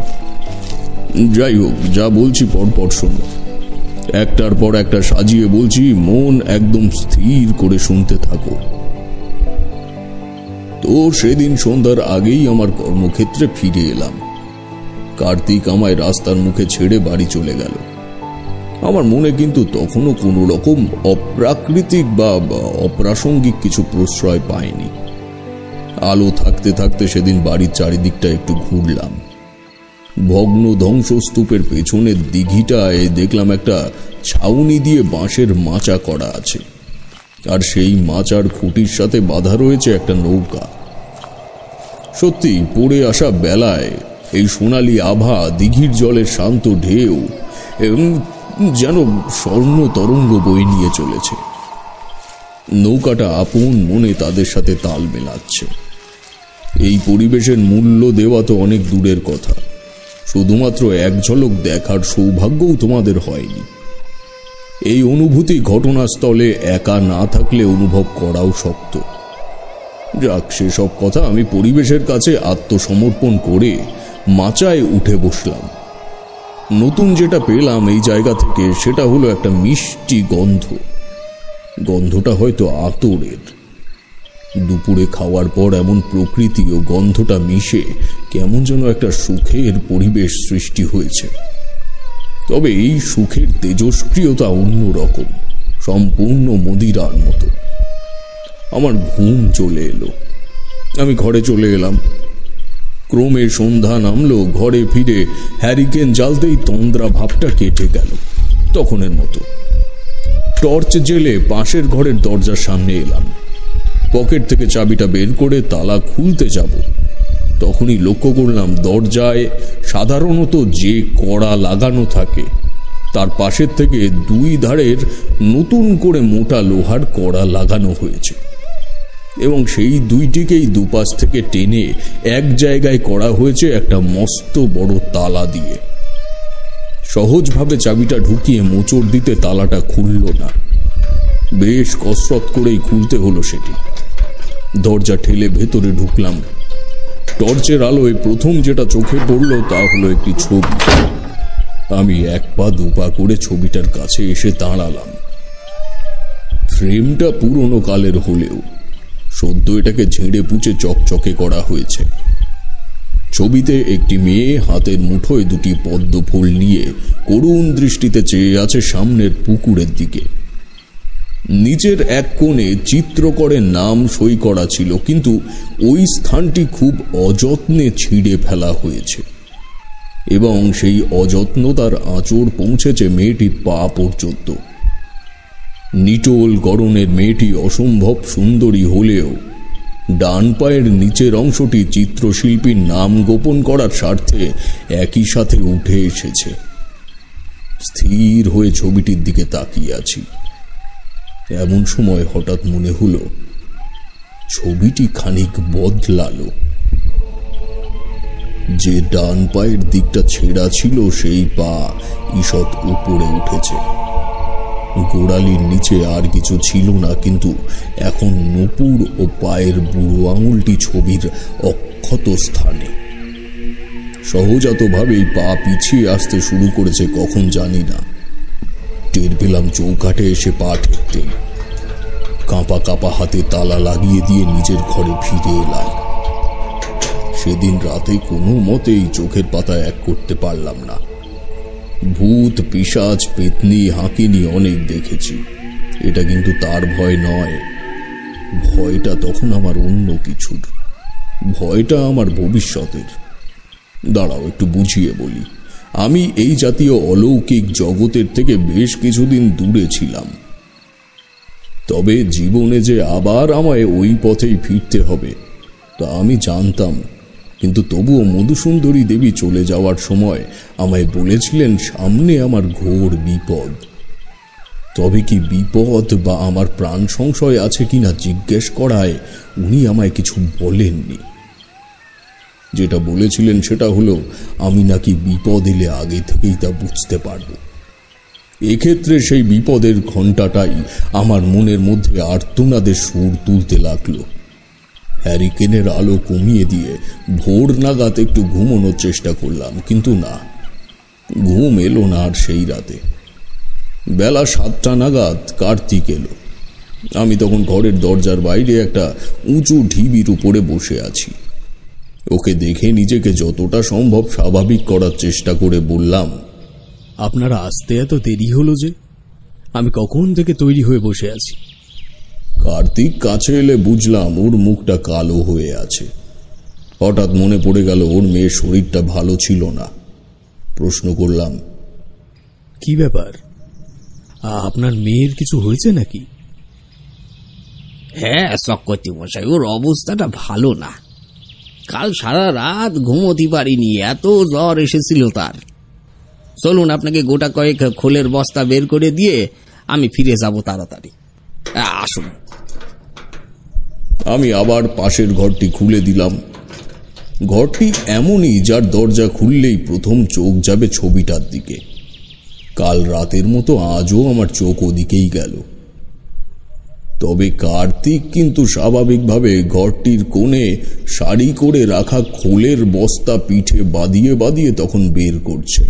যাই হোক, যা বলছি পরপর শোনো। একটার পর একটা সাজিয়ে বলছি, মন একদম স্থির করে শুনতে থাকো। তো সেদিন সন্ধ্যার আগেই আমার কর্মক্ষেত্রে ফিরে এলাম। কার্তিক আমায় রাস্তার মুখে ছেড়ে বাড়ি চলে গেল। আমার মনে কিন্তু তখনও কোনো রকম অপ্রাকৃতিক বা অপ্রাসঙ্গিক কিছু প্রশ্রয় পায়নি। আলো থাকতে থাকতে সেদিন বাড়ির চারিদিকটা একটু ঘুরলাম। ভগ্ন ধ্বংসস্তূপের পেছনের দিঘিটায় দেখলাম একটা ছাউনি দিয়ে বাঁশের মাচা করা আছে, আর সেই মাচার খুঁটির সাথে বাঁধা রয়েছে একটা নৌকা। সত্যি পড়ে আসা বেলায় এই সোনালি আভা, দিঘির জলের শান্ত ঢেউ যেন স্বর্ণ তরঙ্গ বয়ে নিয়ে চলেছে। নৌকাটা আপন মনে তাদের সাথে তাল মেলাচ্ছে। এই পরিবেশের মূল্য দেওয়া তো অনেক দূরের কথা, শুধুমাত্র এক ঝলক দেখার সৌভাগ্যও তোমাদের হয়নি। এই অনুভূতি ঘটনাস্থলে একা না থাকলে অনুভব করাও শক্ত। যাক, সেসব কথা আমি পরিবেশের কাছে আত্মসমর্পণ করে মাচায় উঠে বসলাম। নতুন যেটা পেলাম এই জায়গা থেকে সেটা হলো একটা মিষ্টি গন্ধ। গন্ধটা হয়তো আতরের। দুপুরে খাওয়ার পর এমন প্রকৃতি ও গন্ধটা মিশে কেমন যেন একটা সুখের পরিবেশ সৃষ্টি হয়েছে। তবে এই সুখের তেজস্ক্রিয়তা অন্যরকম, সম্পূর্ণ মদিরার মতো। আমার ঘুম চলে এলো। আমি ঘরে চলে এলাম। ক্রমে সন্ধ্যা নামলো। ঘরে ফিরে হ্যারিকেন জ্বালতেই তন্দ্রা ভাবটা কেটে গেল তখনের মতো। টর্চ জেলে পাশের ঘরের দরজার সামনে এলাম। পকেট থেকে চাবিটা বের করে তালা খুলতে যাব, তখনই লক্ষ্য করলাম দরজায় সাধারণত যে কড়া লাগানো থাকে তার পাশের থেকে দুই ধারের নতুন করে মোটা লোহার কড়া লাগানো হয়েছে, এবং সেই দুইটিকেই দুপাশ থেকে টেনে এক জায়গায় করা হয়েছে একটা মস্ত বড় তালা দিয়ে। সহজভাবে চাবিটা ঢুকিয়ে মোচড় দিতে তালাটা খুলল না। বেশ কসরত করেই খুলতে হলো সেটি। দরজা ঠেলে ভেতরে ঢুকলাম। টর্চের আলোয় প্রথম যেটা চোখে পড়ল তা হলো একটি ছবি। আমি এক পা দুপা করে ছবিটার কাছে এসে দাঁড়ালাম। ফ্রেমটা পুরনো কালের হলেও সদ্য এটাকে ঝেড়ে পুচে চকচকে করা হয়েছে। ছবিতে একটি মেয়ে হাতের মুঠোয় দুটি পদ্ম ফুল নিয়ে করুণ দৃষ্টিতে চেয়ে আছে সামনের পুকুরের দিকে। নিচের এক কোণে চিত্রকরের নাম সই করা ছিল, কিন্তু ওই স্থানটি খুব অযত্নে ছিঁড়ে ফেলা হয়েছে, এবং সেই অযত্নতার আঁচড় পৌঁছেছে মেয়েটির পা পর্যন্ত। নিটোল গড়নের মেয়েটি অসম্ভব সুন্দরী হলেও ডান পায়ের নিচের অংশটি চিত্রশিল্পীর নাম গোপন করার স্বার্থে একই সাথে উঠে এসেছে। স্থির হয়ে ছবিটির দিকে তাকিয়ে আছি। এমন সময় হঠাৎ মনে হলো ছবিটি খানিক বদলালো। যে ডান পায়ের দিকটা ছেঁড়া ছিল সেই পা ঈষৎ উপরে উঠেছে। গোড়ালির নিচে আর কিছু ছিল না, কিন্তু এখন নূপুর ও পায়ের বুড়ো আঙুলটি ছবির অক্ষত স্থানে। সহজাতভাবেই পা পিছিয়ে আসতে শুরু করেছে, কখন জানি না। টের পেলাম চৌকাঠে এসে পা ঠেকতে। কাঁপা কাঁপা হাতে তালা লাগিয়ে দিয়ে নিজের ঘরে ফিরে এলাম। সেদিন রাতে কোনো মতেই চোখের পাতা এক করতে পারলাম না। ভূত, পিশাচ, পেতনি, হাঁকিনি অনেক দেখেছি, এটা কিন্তু তার ভয় নয়। ভয়টা তখন আমার অন্য কিছুর। ভয়টা আমার ভবিষ্যতের। দাঁড়াও একটু বুঝিয়ে বলি। আমি এই জাতীয় অলৌকিক জগতের থেকে বেশ কিছুদিন দূরে ছিলাম। তবে জীবনে যে আবার আমায় ওই পথেই ফিরতে হবে তা আমি জানতাম, কিন্তু তবুও মধুসুন্দরী দেবী চলে যাওয়ার সময় আমায় বলেছিলেন সামনে আমার ঘোর বিপদ। তবে কি বিপদ বা আমার প্রাণ সংশয় আছে কিনা জিজ্ঞেস করায় উনি আমায় কিছু বলেননি। যেটা বলেছিলেন সেটা হলো আমি নাকি বিপদ এলে আগে থেকেই তা বুঝতে পারব। এক্ষেত্রে সেই বিপদের ঘণ্টাটাই আমার মনের মধ্যে আর্তনাদের সুর তুলতে লাগলো। হ্যারিকেনের আলো কমিয়ে দিয়ে ভোর নাগাদ একটু ঘুমানোর চেষ্টা করলাম, কিন্তু না, ঘুম এলো না আর সেই রাতে। বেলা 7টা নাগাদ কার্তিক এলো। আমি তখন ঘরের দরজার বাইরে একটা উঁচু ঢিবির উপরে বসে আছি। ওকে দেখে নিজেকে যতটা সম্ভব স্বাভাবিক করার চেষ্টা করে বললাম, আপনারা আসতে এত দেরি হলো যে? আমি কখন থেকে তৈরি হয়ে বসে আছি। কার্তিক কাছে এলে বুঝলাম ওর মুখটা কালো হয়ে আছে। হঠাৎ মনে পড়ে গেল ওর মেয়ের শরীরটা ভালো ছিল না। প্রশ্ন করলাম, কি ব্যাপার? আপনার মেয়ের কিছু হয়েছে নাকি? হ্যাঁ চক্রবর্তী মশাই, ওর অবস্থাটা ভালো না। কাল সারা রাত ঘুমোতে পারিনি, এত জ্বর এসেছিল তার। চলুন আপনাকে গোটা কয়েক খোলের বস্তা বের করে দিয়ে আমি ফিরে যাব তাড়াতাড়ি। আসুন। আমি আবার পাশের ঘরটি খুলে দিলাম। ঘরটি এমনই যার দরজা খুললেই প্রথম চোখ যাবে ছবিটার দিকে। কাল রাতের মতো আজও আমার চোখ ওদিকেই গেল। তবে কার্তিক কিন্তু স্বাভাবিকভাবে ঘরটির কোণে সারি করে রাখা খোলের বস্তা পিঠে বাঁধিয়ে বাঁধিয়ে তখন বের করছে।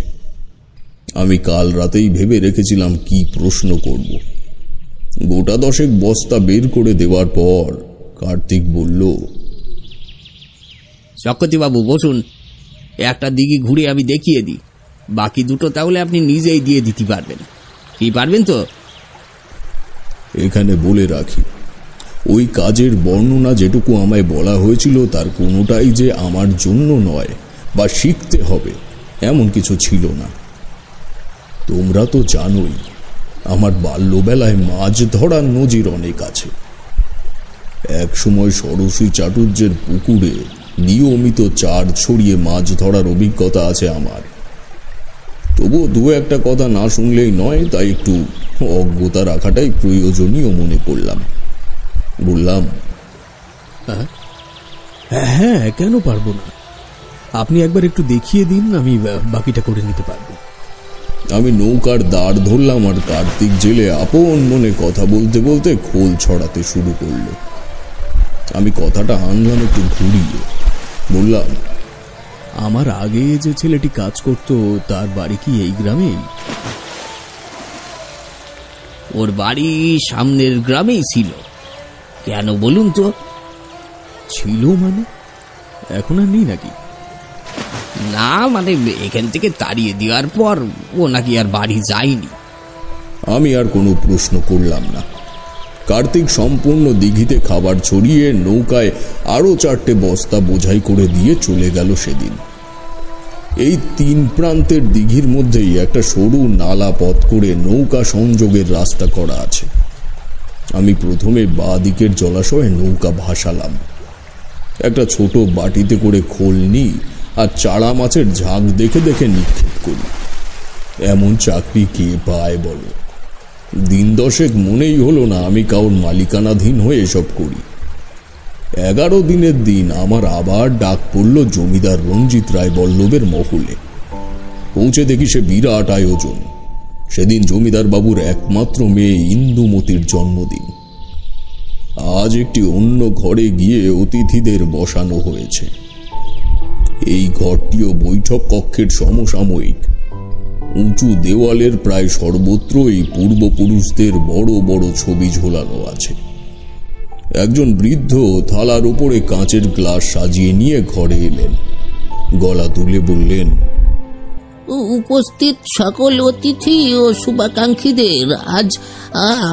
আমি কাল রাতেই ভেবে রেখেছিলাম কি প্রশ্ন করব। গোটা 10 বস্তা বের করে দেওয়ার পর কার্তিক বলল, চক্রবর্তীবাবু বসুন, একটা দিঘি ঘুরে আমি দেখিয়ে দিই, বাকি দুটো তাহলে আপনি নিজেই দিয়ে দিতে পারবেন। কি পারবেন তো? এখানে বলে রাখি, ওই কাজের বর্ণনা যেটুকু আমায় বলা হয়েছিল তার কোনোটাই যে আমার জন্য নয় বা শিখতে হবে এমন কিছু ছিল না। তোমরা তো জানোই আমার বাল্যবেলায় মাছ ধরার নজির অনেক আছে। এক সময় ষোড়শী চাটুর্যের পুকুরে নিয়মিত চার ছড়িয়ে মাছ ধরার অভিজ্ঞতা আছে আমার। তবুও দু একটা কথা না শুনলেই নয়, তাই একটু অজ্ঞতা রাখাটাই প্রয়োজনীয় মনে করলাম। বললাম, হ্যাঁ, কেন পারবো না? আপনি একবার একটু দেখিয়ে দিন, আমি বাকিটা করে নিতে পারবো। আমি নৌকার দাঁড় ধরলাম আর কার্তিক জেলে আপন মনে কথা বলতে বলতে খোল ছড়াতে শুরু করলো। আমি কথাটা আনলাম একটু ঘুরিয়ে। বললাম, আমার আগে যে ছেলেটি কাজ করত তার বাড়ি কি এই গ্রামেই? ওর বাড়ি সামনের গ্রামেই ছিল। কেন বলুন তো? ছিল মানে এখন আর নেই নাকি? না, মানে এখান থেকে তাড়িয়ে দেওয়ার পর ও নাকি আর বাড়ি যায়নি। আমি আর কোনো প্রশ্ন করলাম না। কার্তিক সম্পূর্ণ দিঘিতে খাবার ছড়িয়ে নৌকায় আরো 4টে বস্তা বোঝাই করে দিয়ে চলে গেল সেদিন। এই 3 প্রান্তের দিঘির মধ্যেই একটা সরু নালা পথ করে নৌকা সংযোগের রাস্তা করা আছে। আমি প্রথমে বাঁ দিকের জলাশয়ে নৌকা ভাসালাম। একটা ছোট বাটিতে করে খোল নিই আর চারা মাছের ঝাঁক দেখে দেখে নিক্ষেপ করি। এমন চাকরি কে পায় বলো? দিন 10 মনেই হলো না আমি কাউর মালিকানাধীন হয়ে এসব করি। 11 দিনের দিন আমার আবার ডাক পড়ল জমিদার রঞ্জিত রায় বল্লভের মহলে। পৌঁছে দেখি সে বিরাট আয়োজন। সেদিন জমিদার বাবুর একমাত্র মেয়ে ইন্দুমতির জন্মদিন। আজ একটি অন্য ঘরে গিয়ে অতিথিদের বসানো হয়েছে। এই ঘরটিও বৈঠক কক্ষের সমসাময়িক। উঁচু দেওয়ালের প্রায় সর্বত্রই পূর্বপুরুষদের বড় বড় ছবি ঝোলানো আছে। একজন বৃদ্ধ থালার উপরে কাঁচের গ্লাস সাজিয়ে নিয়ে ঘরে এলেন। গলা তুলে বললেন, উপস্থিত সকল অতিথি ও শুভাকাঙ্ক্ষীদের, আজ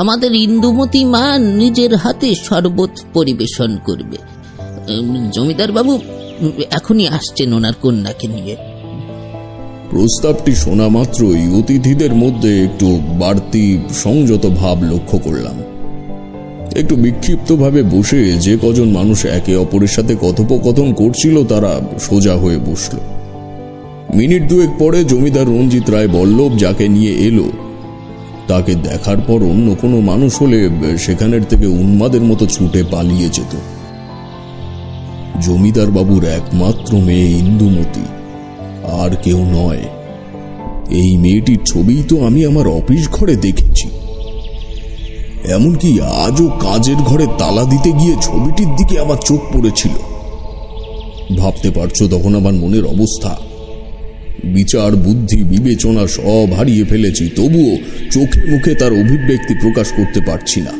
আমাদের ইন্দুমতি মা নিজের হাতে শরবত পরিবেশন করবে। জমিদার বাবু এখনই আসছেন ওনার কন্যাকে নিয়ে। প্রস্তাবটি শোনা মাত্রই অতিথিদের মধ্যে একটু বাড়তি সংযত ভাব লক্ষ্য করলাম। একটু বিক্ষিপ্তভাবে বসে যে কজন মানুষ একে অপরের সাথে কথোপকথন করছিল তারা সোজা হয়ে বসল। মিনিট 2 পরে জমিদার রঞ্জিত রায় বল্লভ যাকে নিয়ে এলো তাকে দেখার পর অন্য কোনো মানুষ হলে সেখানের থেকে উন্মাদের মতো ছুটে পালিয়ে যেত। জমিদার বাবুর একমাত্র মেয়ে ইন্দুমতি, আর কেউ নয়। এই মেয়েটির ছবিই তো আমি আমার অফিস ঘরে দেখেছি। এমনকি আজও কাজের ঘরে তালা দিতে গিয়ে ছবিটির দিকে আমার চোখ পড়েছিল। ভাবতে পারছো তখন আমার মনের অবস্থা। বিচার বুদ্ধি বিবেচনা সব হারিয়ে ফেলেছি, তবুও চোখে মুখে তার অভিব্যক্তি প্রকাশ করতে পারছি না।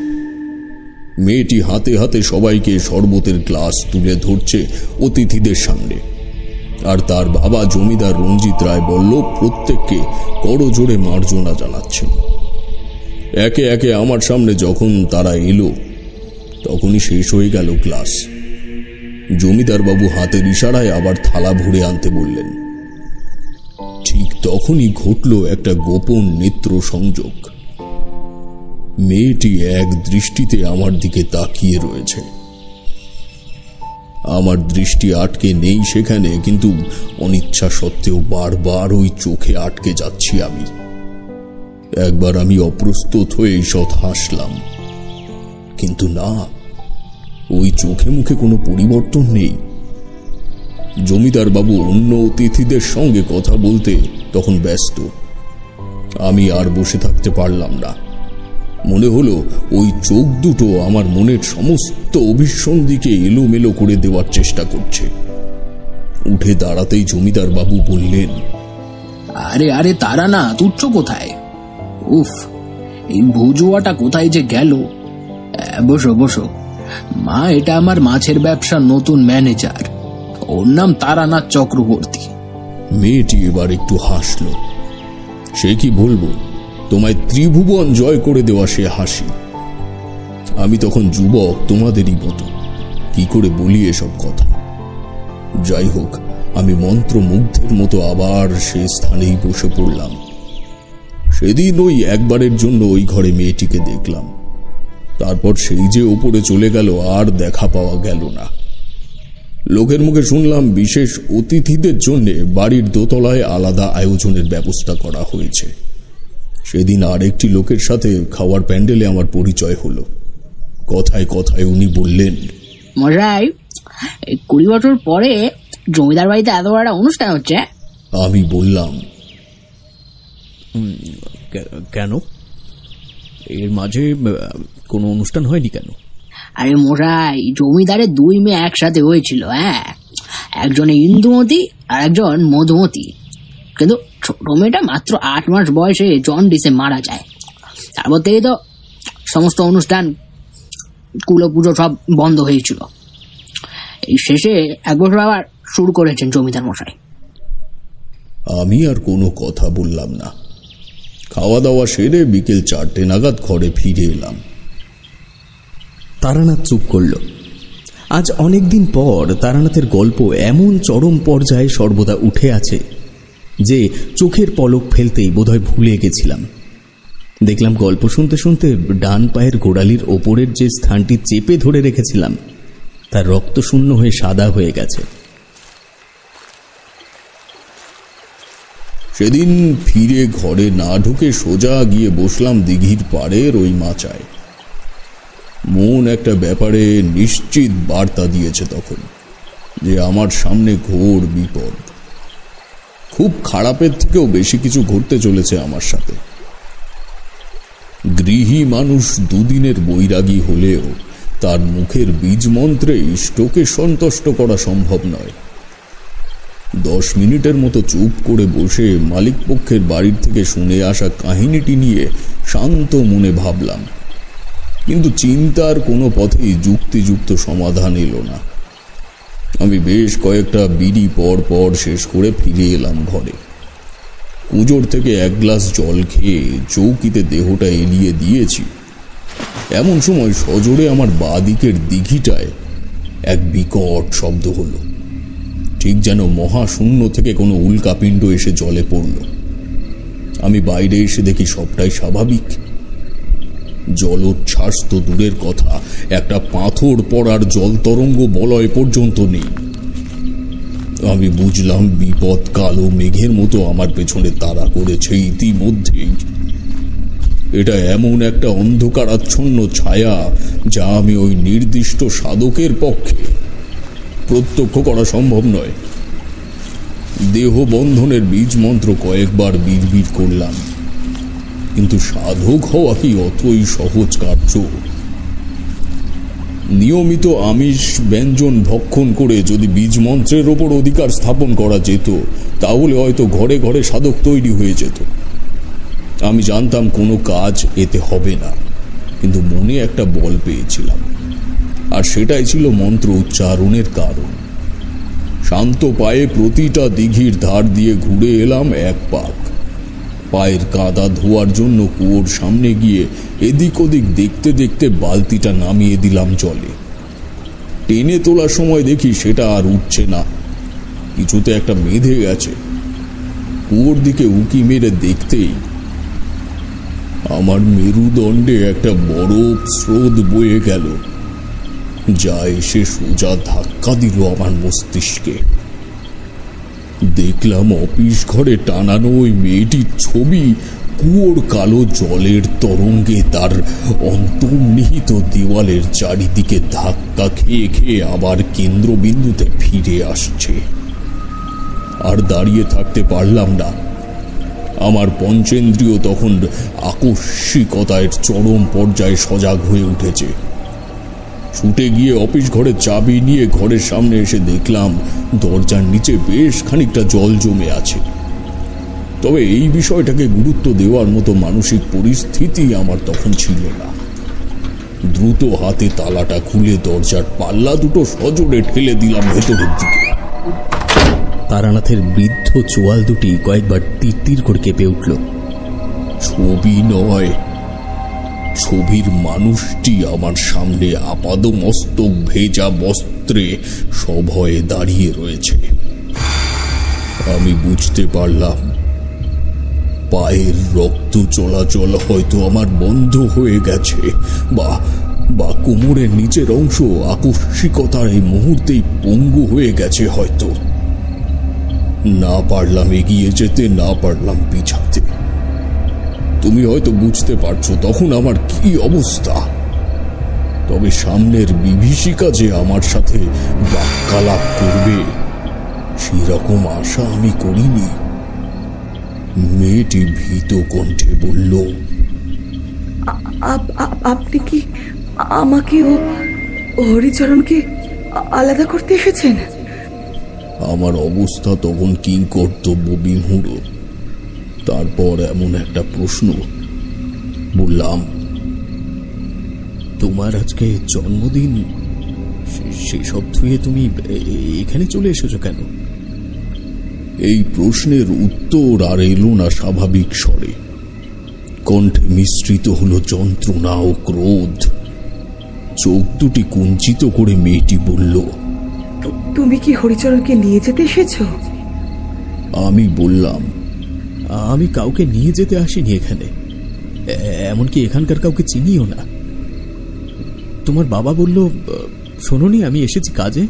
মেয়েটি হাতে হাতে সবাইকে শরবতের গ্লাস তুলে ধরছে অতিথিদের সামনে, আর তার বাবা জমিদার রঞ্জিত রায় বল্লভ প্রত্যেককে করজোড়ে মার্জনা জানাচ্ছেন। একে একে আমার সামনে যখন তারা এলো তখনই শেষ হয়ে গেল গ্লাস। জমিদার বাবু হাতের ইশারায় আবার থালা ভরে আনতে বললেন। ঠিক তখনই ঘটল একটা গোপন নেত্র সংযোগ। মেয়েটি এক দৃষ্টিতে আমার দিকে তাকিয়ে রয়েছে। আমার দৃষ্টি আটকে নেই সেখানে, কিন্তু অনিচ্ছা সত্ত্বেও বারবার ওই চোখে আটকে যাচ্ছি আমি। একবার আমি অপ্রস্তুত হয়ে ঈষৎ হাসলাম, কিন্তু না, ওই চোখে মুখে কোনো পরিবর্তন নেই। জমিদার বাবু অন্য অতিথিদের সঙ্গে কথা বলতে তখন ব্যস্ত। আমি আর বসে থাকতে পারলাম না। মনে হলো ওই চোখ দুটো আমার মনের সমস্ত অভিসন্ধিকে এলোমেলো করে দেওয়ার চেষ্টা করছে। উঠে দাঁড়াতেই জমিদার বাবু বললেন, আরে আরে তারা না, তুচ্ছ কোথায়? উফ, এই ভুজুয়াটা কোথায় যে গেল? বসো বসো মা, এটা আমার মাছের ব্যবসার নতুন ম্যানেজার, ওর নাম তারানাথ চক্রবর্তী। মেয়েটি এবার একটু হাসল। সে কি বলবো, তোমায় ত্রিভুবন জয় করে দেওয়া সে হাসি। আমি তখন যুবক, তোমাদেরই মতো, কি করে বলি এসব কথা। যাই হোক, আমি মন্ত্রমুগ্ধের মতো আবার সে স্থানেই বসে পড়লাম। সেদিন ওই একবারের জন্য ওই ঘরে মেয়েটিকে দেখলাম, তারপর সেই যে ওপরে চলে গেল, আর দেখা পাওয়া গেল না। লোকের মুখে শুনলাম বিশেষ অতিথিদের জন্য বাড়ির দোতলায় আলাদা আয়োজনের ব্যবস্থা করা হয়েছে। সেদিন আর একটি লোকের সাথে খাওয়ার প্যান্ডেলে আমার পরিচয় হলো। কথায় কথায় উনি বললেন, মশাই, 20 বছর পরে জমিদার বাড়িতে এত বড় অনুষ্ঠান হচ্ছে। আমি বললাম, কেন, এর মাঝে কোনো অনুষ্ঠান হয়নি কেন? আরে মশাই, জমিদারের 2 মেয়ে একসাথে হয়েছিল। একজন ইন্দুমতি আর একজন মধুমতি, কিন্তু ছোট মেয়েটা মাত্র 8 মাস বয়সে জন্ডিসে মারা যায়। তারপর থেকে তো সমস্ত অনুষ্ঠান, কুলো পুজো সব বন্ধ হয়েছিল। এই শেষে 1 বছর আবার শুরু করেছেন জমিদার মশাই। আমি আর কোনো কথা বললাম না। খাওয়া দাওয়া সেরে বিকেল 4টে নাগাদ ঘরে ফিরে এলাম। তারানাথ চুপ করল। আজ অনেকদিন পর তারানাথের গল্প এমন চরম পর্যায়ে সর্বদা উঠে আছে যে চোখের পলক ফেলতেই বোধহয় ভুলে গেছিলাম। দেখলাম গল্প শুনতে শুনতে ডান পায়ের গোড়ালির ওপরের যে স্থানটি চেপে ধরে রেখেছিলাম তার রক্ত শূন্য হয়ে সাদা হয়ে গেছে। সেদিন ফিরে ঘরে না ঢুকে সোজা গিয়ে বসলাম দিঘির পাড়ের ওই মাচায়। মন একটা ব্যাপারে নিশ্চিত বার্তা দিয়েছে তখন, যে আমার সামনে ঘোর বিপদ। খুব খারাপের থেকেও বেশি কিছু ঘটতে চলেছে আমার সাথে। গৃহী মানুষ 2 দিনের বৈরাগী হলেও তার মুখের বীজ মন্ত্রে ইষ্টকে সন্তুষ্ট করা সম্ভব নয়। 10 মিনিটের মতো চুপ করে বসে মালিক পক্ষের বাড়ির থেকে শুনে আসা কাহিনীটি নিয়ে শান্ত মনে ভাবলাম, কিন্তু চিন্তার কোনো পথেই যুক্তিযুক্ত সমাধান এলো না। আমি বেশ কয়েকটা বিড়ি পর পর শেষ করে ফিরে এলাম ঘরে। পুজোর থেকে 1 গ্লাস জল খেয়ে চৌকিতে দেহটা এলিয়ে দিয়েছি, এমন সময় সজোরে আমার বাঁ দিকের দিঘিটায় এক বিকট শব্দ হলো, ঠিক যেন মহাশূন্য থেকে কোনো উল্কাপিণ্ড এসে জলে পড়ল। আমি বাইরে এসে দেখি সবটাই স্বাভাবিক। জলোচ্ছ্বাস তো দূরের কথা, একটা পাথর পড়ার জল তরঙ্গ বলয় পর্যন্ত নেই। আমি বুঝলাম বিপদ কালো মেঘের মতো আমার পেছনে তাড়া করেছে ইতিমধ্যেই। এটা এমন একটা অন্ধকারাচ্ছন্ন ছায়া যা আমি ওই নির্দিষ্ট সাধকের পক্ষে প্রত্যক্ষ করা সম্ভব নয়। দেহ বন্ধনের বীজ মন্ত্র কয়েকবার বিড়বিড় করলাম, কিন্তু সাধক হওয়া কি অতই সহজ কার্য? নিয়মিত আমিষ ব্যঞ্জন ভক্ষণ করে যদি বীজ মন্ত্রের ওপর অধিকার স্থাপন করা যেত, তাহলে হয়তো ঘরে ঘরে সাধক তৈরি হয়ে যেত। আমি জানতাম কোনো কাজ এতে হবে না, কিন্তু মনে একটা বল পেয়েছিলাম, আর সেটাই ছিল মন্ত্র উচ্চারণের কারণ। শান্ত পায়ে প্রতিটা দিঘির ধার দিয়ে ঘুরে এলাম 1 পাক। পায়ের কাদা ধোয়ার জন্য কুয়োর সামনে গিয়ে এদিক ওদিক দেখতে দেখতে বালতিটা নামিয়ে দিলাম জলে। টেনে তোলার সময় দেখি সেটা আর উঠছে না, কিছুতে একটা বেঁধে গেছে। কুয়োর দিকে উকি মেরে দেখতেই আমার মেরুদণ্ডে একটা বরফ স্রোত বয়ে গেল, যা এসে সোজা ধাক্কা দিল আমার মস্তিষ্কে। দেখলাম অফিস ঘরে টানানো ওই মেয়েটির ছবি কুয়োর কালো জলের তরঙ্গে তার অন্তর্নিহিত দেওয়ালের চারিদিকে ধাক্কা খেয়ে খেয়ে আবার কেন্দ্রবিন্দুতে ফিরে আসছে। আর দাঁড়িয়ে থাকতে পারলাম না। আমার পঞ্চেন্দ্রিয় তখন আকস্মিকতার চরম পর্যায়ে সজাগ হয়ে উঠেছে। ছুটে গিয়ে অফিস ঘরের চাবি নিয়ে ঘরের সামনে এসে দেখলাম দরজার নিচে বেশ খানিকটা জল জমে আছে। তবে এই বিষয়টাকে গুরুত্ব দেওয়ার মতো মানসিক পরিস্থিতি আমার তখন ছিল না। দ্রুত হাতে তালাটা খুলে দরজার পাল্লা দুটো সজোরে ঠেলে দিলাম ভেতরের দিকে। তারানাথের বৃদ্ধ চোয়াল দুটি কয়েকবার তীর করে কেঁপে উঠল। ছবি নয়, ছবির মানুষটি আমার সামনে আপাদমস্তক ভেজা বস্ত্রে সভয়ে দাঁড়িয়ে রয়েছে। আমি বুঝতে পারলাম পায়ের রক্ত চলাচল হয়তো আমার বন্ধ হয়ে গেছে, বা কোমরের নিচের অংশ আকস্মিকতার এই মুহূর্তেই পঙ্গু হয়ে গেছে হয়তো। না পারলাম এগিয়ে যেতে, না পারলাম পিছাতে। তুমি হয়তো বুঝতে পারছো তখন আমার কি অবস্থা। তবে সামনের বিভীষিকা যে আমার সাথে বাক্যালাপ করবে সেরকম আশা আমি করিনি। মেয়েটি ভীত কণ্ঠে বলল, আপনি কি আমাকে ও হরিচরণকে আলাদা করতে এসেছেন? আমার অবস্থা তখন কিংকর্তব্য বিমূঢ়। তারপর এমন একটা প্রশ্ন। বললাম, তোমার আজকে জন্মদিন, সেসব ধুয়ে তুমি এখানে চলে এসেছো কেন? এই প্রশ্নের উত্তর আর এলো না স্বাভাবিক স্বরে। কণ্ঠে মিশ্রিত হলো যন্ত্রণা ও ক্রোধ। চোখ দুটি কুঞ্চিত করে মেয়েটি বলল, তুমি কি হরিচরণকে নিয়ে যেতে এসেছো? আমি বললাম, আমি কাউকে নিয়ে যেতে আসিনি এখানে, এমনকি এখানকার কাউকে চিনিও না। তোমার বাবা বলল, শোনোনি আমি এসেছি কাজে।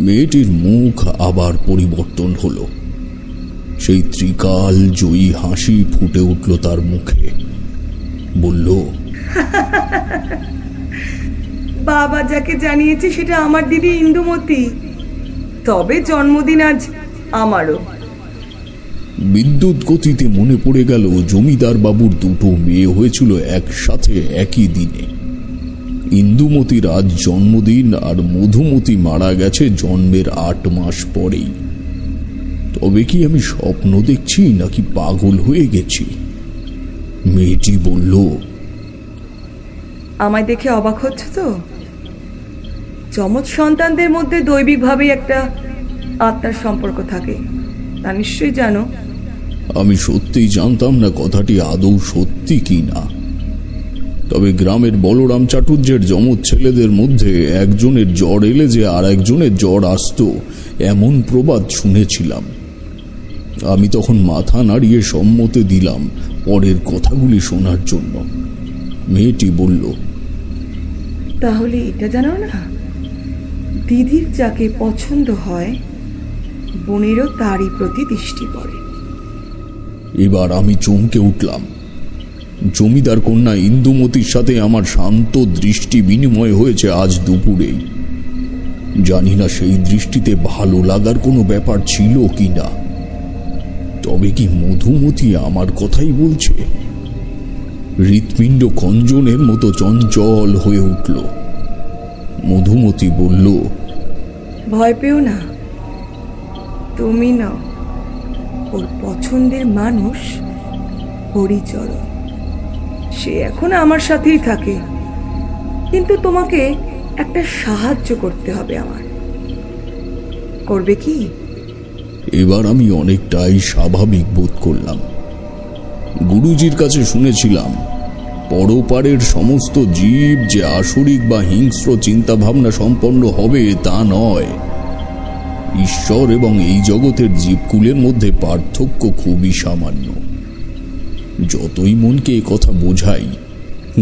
মেয়েটির মুখ আবার পরিবর্তন হলো। সেই ত্রিকাল জয়ী হাসি ফুটে উঠল তার মুখে। বলল, বাবা যাকে জানিয়েছে সেটা আমার দিদি ইন্দুমতি, তবে জন্মদিন আজ আমারও। বিদ্যুৎ গতিতে মনে পড়ে গেল জমিদার বাবুর দুটো মেয়ে হয়েছিল একসাথে একই দিনে। ইন্দুমতির আজ জন্মদিন আর মধুমতি মারা গেছে জন্মের 8 মাস পরেই। তবে কি আমি স্বপ্ন দেখছি নাকি পাগল হয়ে গেছি? মেয়েটি বলল, আমায় দেখে অবাক হচ্ছে তো? যমজ সন্তানদের মধ্যে দৈবিকভাবেই একটা আত্মার সম্পর্ক থাকে, তা নিশ্চয়ই জানো। আমি সত্যিই জানতাম না কথাটি আদৌ সত্যি কি না। তবে গ্রামের বলরাম চাটুর্যের যমজ ছেলেদের মধ্যে একজনের জ্বর এলে যে আর একজনের জ্বর আসত, এমন প্রবাদ শুনেছিলাম। আমি তখন মাথা নাড়িয়ে সম্মতি দিলাম পরের কথাগুলি শোনার জন্য। মেয়েটি বলল, তাহলে এটা জানো না, দিদির যাকে পছন্দ হয় বোনেরও তারই প্রতি দৃষ্টি পড়ে। এবার আমি চমকে উঠলাম। জমিদার কন্যা ইন্দুমতির সাথে আমার শান্ত দৃষ্টি বিনিময় হয়েছে আজ দুপুরেই। জানি না সেই দৃষ্টিতে ভালো লাগার কোনো ব্যাপার ছিল কি না। তবে কি মধুমতি আমার কথাই বলছে? হৃৎপিণ্ড খঞ্জনের মতো চঞ্চল হয়ে উঠল। মধুমতি বলল, ভয় পেও না, তুমি না, ওর পছন্দের মানুষ হরিচরণ। সে এখন আমার সাথেই থাকে, কিন্তু তোমাকে একটা সাহায্য করতে হবে আমার। করবে কি? এবার আমি অনেকটাই স্বাভাবিক বোধ করলাম। গুরুজির কাছে শুনেছিলাম পরপারের সমস্ত জীব যে আসরিক বা হিংস্র চিন্তা ভাবনা সম্পন্ন হবে তা নয়। ঈশ্বর এবং এই জগতের জীবকুলের মধ্যে পার্থক্য খুবই সামান্য। যতই মনকে কথা বোঝাই,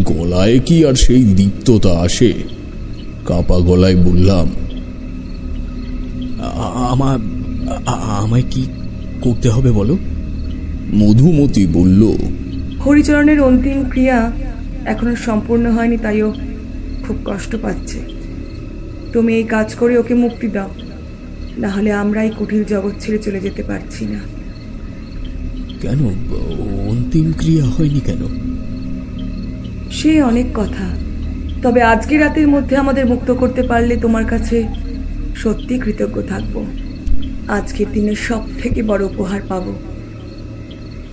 গলায় কি আর সেই দীপ্ততা আসে? কাপা গলায় বললাম, আমায় কি করতে হবে বলো? মধুমতি বলল, হরিচরণের অন্তিম ক্রিয়া এখনো সম্পূর্ণ হয়নি, তাইও খুব কষ্ট পাচ্ছে। তুমি এই কাজ করে ওকে মুক্তি দাও, না হলে আমরা এই কুটিল জগৎ ছেড়ে চলে যেতে পারছি না। কেন অন্তিম ক্রিয়া হয়নি কেন? সে অনেক কথা, তবে আজকে রাতের মধ্যে আমাদের মুক্ত করতে পারলে তোমার কাছে সত্যি কৃতজ্ঞ থাকব। আজকের দিনের সব থেকে বড় উপহার পাবো।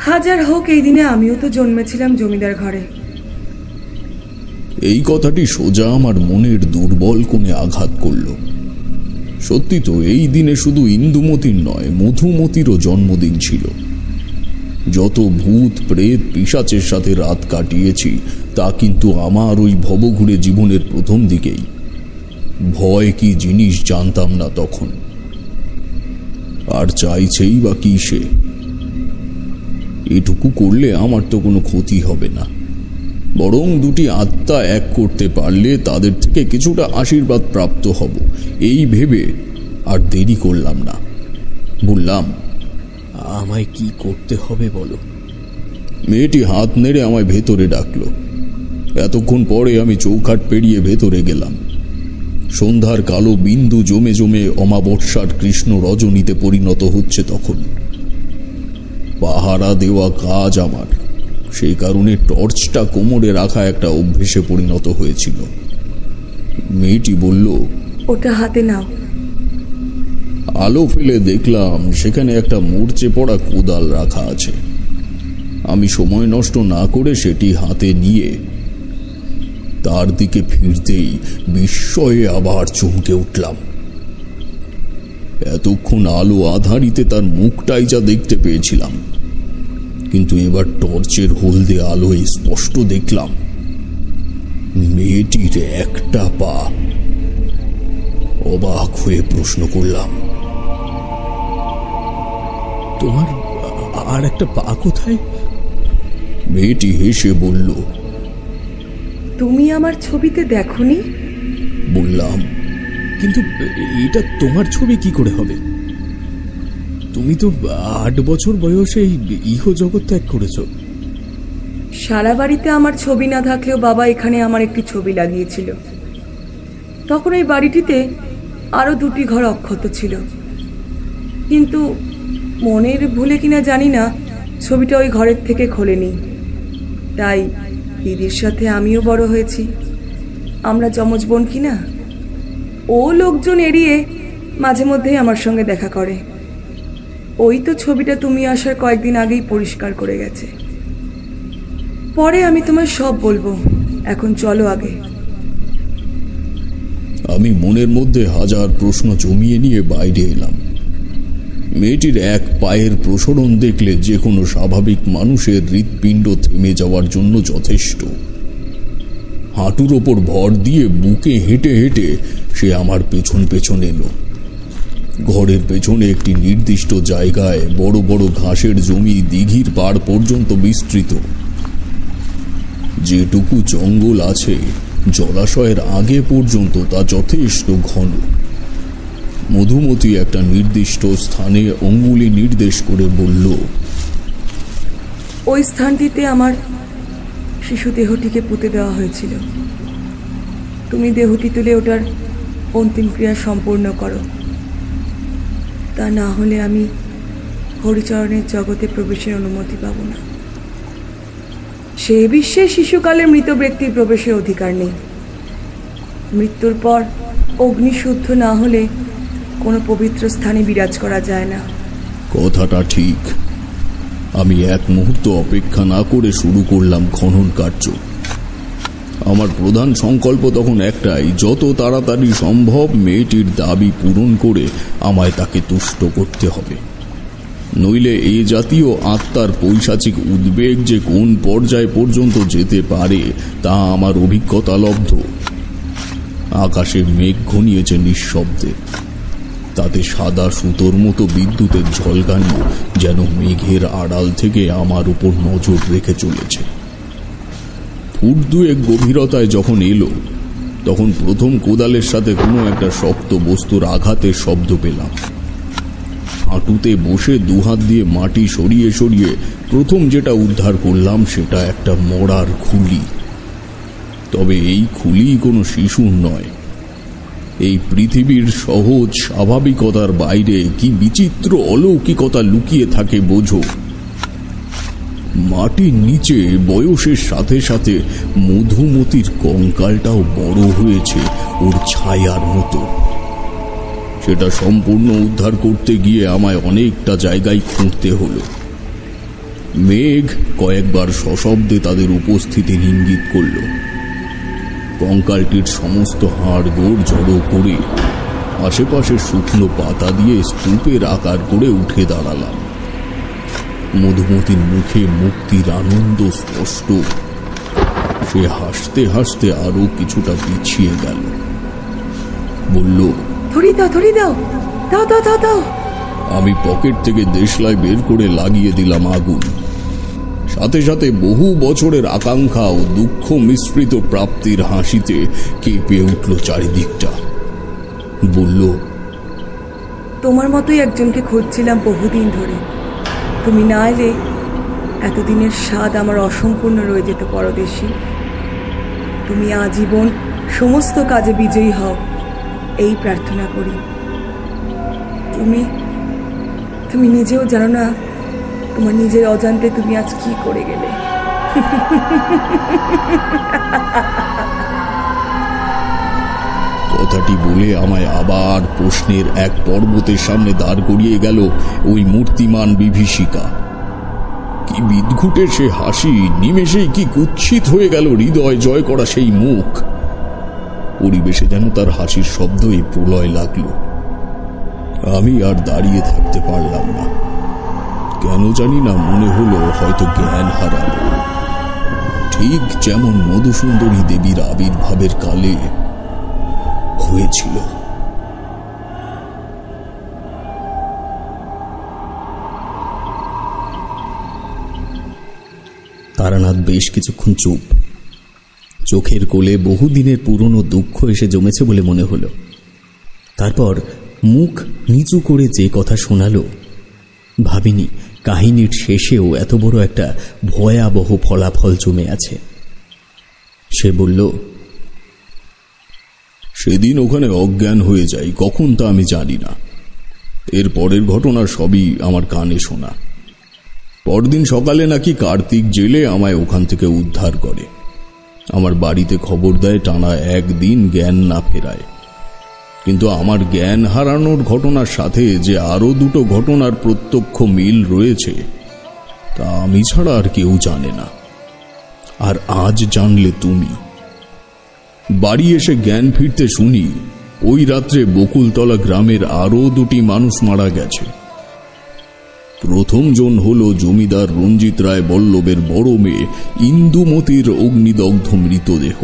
হাজার হোক, এই দিনে আমিও তো জন্মেছিলাম জমিদার ঘরে। এই কথাটি সোজা আমার মনের দুর্বল কোণে আঘাত করল। সত্যি তো, এই দিনে শুধু ইন্দুমতির নয়, মধুমতিরও জন্মদিন ছিল। যত ভূত প্রেত পিশাচের সাথে রাত কাটিয়েছি তা কিন্তু আমার ওই ভবঘুরে জীবনের প্রথম দিকেই। ভয় কি জিনিস জানতাম না তখন। আর চাইছেই বা কি সে? এটুকু করলে আমার তো কোনো ক্ষতি হবে না, বরং দুটি আত্মা এক করতে পারলে তাদের থেকে কিছুটা আশীর্বাদ প্রাপ্ত হব, এই ভেবে আর দেরি করলাম না। বললাম, আমায় কি করতে হবে বলো। মেয়েটি হাত নেড়ে আমায় ভেতরে ডাকলো। এতক্ষণ পরে আমি চৌকাঠ পেরিয়ে ভেতরে গেলাম। সন্ধ্যার কালো বিন্দু জমে জমে অমাবস্যার কৃষ্ণ রজনীতে পরিণত হচ্ছে তখন। পাহারা দেওয়া কাজ আমার, সেই কারণে টর্চটা কোমরে রাখা একটা অভ্যেসে পরিণত হয়েছিল। মেয়েটি বলল, ওটা হাতে নাও। আলো ফেলে দেখলাম সেখানে একটা মূর্চে পড়া কোদাল রাখা আছে। আমি সময় নষ্ট না করে সেটি হাতে নিয়ে তার দিকে ফিরতেই বিস্ময়ে আবার চমকে উঠলাম। এতক্ষণ আলো আধারিতে তার মুখটাই যা দেখতে পেয়েছিলাম, কিন্তু এবার টর্চের হলদে আলোয় স্পষ্ট দেখলাম মেয়েটির একটা পা। অবাক হয়ে প্রশ্ন করলাম, তোমার আর একটা পা কোথায়? মেয়েটি হেসে বলল, তুমি আমার ছবিতে দেখোনি? বললাম, কিন্তু এটা তোমার ছবি কি করে হবে? তুমি তো 8 বছর বয়সে ইহ জগৎ ত্যাগ করেছ। সারা বাড়িতে আমার ছবি না থাকলেও বাবা এখানে আমার একটি ছবি লাগিয়েছিল। তখন এই বাড়িটিতে আরো 2টি ঘর অক্ষত ছিল, কিন্তু মনের ভুলে কিনা জানি না ছবিটা ওই ঘরের থেকে খোলেনি। তাই দিদির সাথে আমিও বড় হয়েছি। আমরা যমজ বোন কিনা। ও লোকজন এড়িয়ে মাঝে মধ্যেই আমার সঙ্গে দেখা করে। ওই তো ছবিটা তুমি আসার কয়েকদিন আগেই পরিষ্কার করে গেছে। পরে আমি তোমায় সব বলবো, এখন চলো আগে। আমি মনের মধ্যে হাজার প্রশ্ন জমিয়ে নিয়ে বাইরে এলাম। মেয়েটির এক পায়ের প্রসারণ দেখলে যে কোনো স্বাভাবিক মানুষের হৃৎপিণ্ড থেমে যাওয়ার জন্য যথেষ্ট। হাঁটুর ওপর ভর দিয়ে বুকে হেঁটে হেঁটে সে আমার পেছন পেছন এলো। ঘরের পেছনে একটি নির্দিষ্ট জায়গায় বড় বড় ঘাসের জমি দিঘির পাড় পর্যন্ত বিস্তৃত। যেটুকু জঙ্গল আছে জলাশয়ের আগে পর্যন্ত তা যথেষ্ট ঘন। মধুমতি একটা নির্দিষ্ট স্থানে অঙ্গুলি নির্দেশ করে বলল, ওই স্থানটিতে আমার শিশু দেহটিকে পুঁতে দেওয়া হয়েছিল। তুমি দেহটি তুলে ওটার অন্তিম ক্রিয়া সম্পূর্ণ করো, তা না হলে আমি হরিচরণের জগতে প্রবেশের অনুমতি পাব না। সে বিশ্বে শিশুকালের মৃত ব্যক্তির প্রবেশের অধিকার নেই। মৃত্যুর পর অগ্নিশুদ্ধ না হলে কোনো পবিত্র স্থানে বিরাজ করা যায় না। কথাটা ঠিক। আমি এক মুহূর্ত অপেক্ষা না করে শুরু করলাম খনন কার্য। আমার প্রধান সংকল্প তখন একটাই, যত তাড়াতাড়ি সম্ভব মেয়েটির দাবি পূরণ করে আমায় তাকে তুষ্ট করতে হবে। নইলে এই জাতীয় আত্মার পৈশাচিক উদ্বেগ যে কোন পর্যায় পর্যন্ত যেতে পারে তা আমার অভিজ্ঞতা লব্ধ। আকাশে মেঘ ঘনিয়েছে নিঃশব্দে, তাতে সাদা সুতোর মতো বিদ্যুতের ঝলকানি যেন মেঘের আড়াল থেকে আমার উপর নজর রেখে চলেছে। ফুট 2 গভীরতায় যখন এলো, তখন প্রথম কোদালের সাথে কোনো একটা শক্ত বস্তুর আঘাতের শব্দ পেলাম। হাঁটুতে বসে দুহাত দিয়ে মাটি সরিয়ে সরিয়ে প্রথম যেটা উদ্ধার করলাম সেটা একটা মরার খুলি। তবে এই খুলি কোনো শিশুর নয়। এই পৃথিবীর সহজ স্বাভাবিকতার বাইরে কি বিচিত্র অলৌকিকতা লুকিয়ে থাকে বোঝো। মাটির নিচে বয়সের সাথে সাথে মধুমতির কঙ্কালটাও বড় হয়েছে ওর ছায়ার মতো। সেটা সম্পূর্ণ উদ্ধার করতে গিয়ে আমায় অনেকটা জায়গায় খুঁড়তে হলো। মেঘ কয়েকবার সশব্দে তাদের উপস্থিতির ইঙ্গিত করল। কঙ্কালটির সমস্ত হাড় গোড় জড়ো করে আশেপাশের শুকনো পাতা দিয়ে স্তূপের আকার করে উঠে দাঁড়ালাম। মধুমতির মুখে মুক্তির আনন্দ স্পষ্ট। সে হাসতে হাসতে আরো কিছুটা পিছিয়ে গেল, বলল, ধরি দাও, ধরি দাও, দাও দাও দাও দাও। আমি পকেট থেকে দেশলাই বের করে লাগিয়ে দিলাম আগুন। সাথে সাথে বহু বছরের আকাঙ্ক্ষা ও দুঃখ মিশ্রিত প্রাপ্তির হাসিতে কেঁপে উঠল চারিদিকটা। বলল, তোমার মতোই একজনকে খুঁজছিলাম বহুদিন ধরে। তুমি না এলে এতদিনের স্বাদ আমার অসম্পূর্ণ রয়ে যেত পরদেশী। তুমি আজীবন সমস্ত কাজে বিজয়ী হও, এই প্রার্থনা করি। তুমি তুমি নিজেও জানো না তোমার নিজের অজান্তে তুমি আজ কি করে গেলে। কথাটি বলে আমায় আবার প্রশ্নের এক পর্বতের সামনে দাঁড় করিয়ে গেল ওই মূর্তিমান বিভীষিকা। কি বিদঘুটে সে হাসি! নিমেষেই কি কুৎসিত হয়ে গেল হৃদয় জয় করা সেই মুখ। পরিবেশে যেন তার হাসির শব্দই প্রলয় লাগলো। আমি আর দাঁড়িয়ে থাকতে পারলাম না। কেন জানি না মনে হলো হয়তো জ্ঞান হারাবো, ঠিক যেমন মধুসুন্দরী দেবীর আবির্ভাবের কালে হয়েছিল। তারানাথ বেশ কিছুক্ষণ চুপ। চোখের কোলে বহুদিনের পুরনো দুঃখ এসে জমেছে বলে মনে হলো। তারপর মুখ নিচু করে যে কথা শোনালো, ভাবিনি কাহিনীর শেষেও এত বড় একটা ভয়াবহ ফলাফল জমে আছে। সে বলল, সেদিন ওখানে অজ্ঞান হয়ে যাই, কখন তা আমি জানি না। এর পরের ঘটনা সবই আমার কানে শোনা। পরদিন সকালে নাকি কার্তিক জেলে আমায় ওখান থেকে উদ্ধার করে। আমার বাড়িতে খবর দেয় টানা একদিন জ্ঞান না ফেরায়। কিন্তু আমার জ্ঞান হারানোর ঘটনার সাথে যে আরো দুটো ঘটনার প্রত্যক্ষ মিল রয়েছে তা আমি ছাড়া আর কেউ জানে না। আর আজ জানলে তুমি। বাড়ি এসে জ্ঞান ফিরতে শুনি ওই রাত্রে বকুলতলা গ্রামের আরো দুটি মানুষ মারা গেছে। প্রথম জন হল জমিদার রঞ্জিত রায় বল্লভের বড় মেয়ে ইন্দুমতির অগ্নিদগ্ধ মৃতদেহ।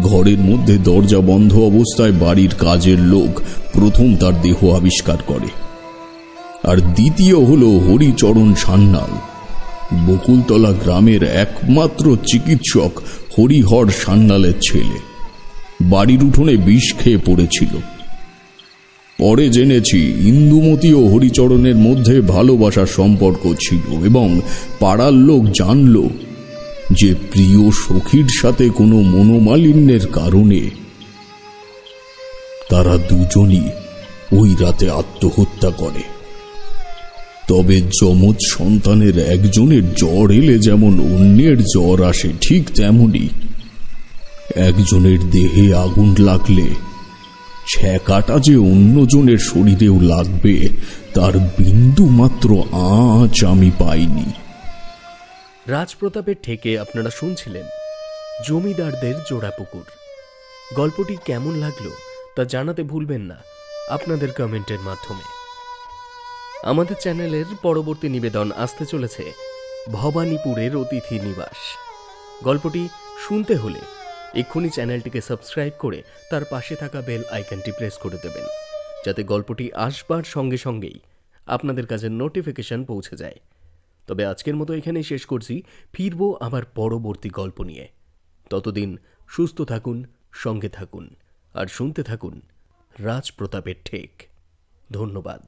ঘরের মধ্যে দরজা বন্ধ অবস্থায় বাড়ির কাজের লোক প্রথম তার দেহ আবিষ্কার করে। আর দ্বিতীয় হল হরিচরণ সান্যাল, বকুলতলা গ্রামের একমাত্র চিকিৎসক হরিহর সান্যালের ছেলে। বাড়ির উঠোনে বিষ খেয়ে পড়েছিল। পরে জেনেছি ইন্দুমতি ও হরিচরণের মধ্যে ভালোবাসার সম্পর্ক ছিল এবং পাড়ার লোক জানল যে প্রিয় সখীর সাথে কোনো মনোমালিন্যের কারণে তারা দুজনই ওই রাতে আত্মহত্যা করে। তবে যমজ সন্তানের একজনের জ্বর এলে যেমন অন্যের জ্বর আসে, ঠিক তেমনি একজনের দেহে আগুন লাগলে ছ্যাঁকাটা যে অন্যজনের শরীরেও লাগবে তার বিন্দু মাত্র আঁচ আমি পাইনি। রাজপ্রতাপের থেকে আপনারা শুনছিলেন জমিদারদের জোড়াপুকুর। গল্পটি কেমন লাগলো তা জানাতে ভুলবেন না আপনাদের কমেন্টের মাধ্যমে। আমাদের চ্যানেলের পরবর্তী নিবেদন আসতে চলেছে ভবানীপুরের অতিথি নিবাস। গল্পটি শুনতে হলে এক্ষুনি চ্যানেলটিকে সাবস্ক্রাইব করে তার পাশে থাকা বেল আইকনটি প্রেস করে দেবেন, যাতে গল্পটি আসবার সঙ্গে সঙ্গেই আপনাদের কাছে নোটিফিকেশন পৌঁছে যায়। তবে আজকের মতো এখানেই শেষ করছি, ফিরবো আবার পরবর্তী গল্প নিয়ে। ততদিন সুস্থ থাকুন, সঙ্গে থাকুন আর শুনতে থাকুন রাজপ্রতাপের ঠেক। ধন্যবাদ।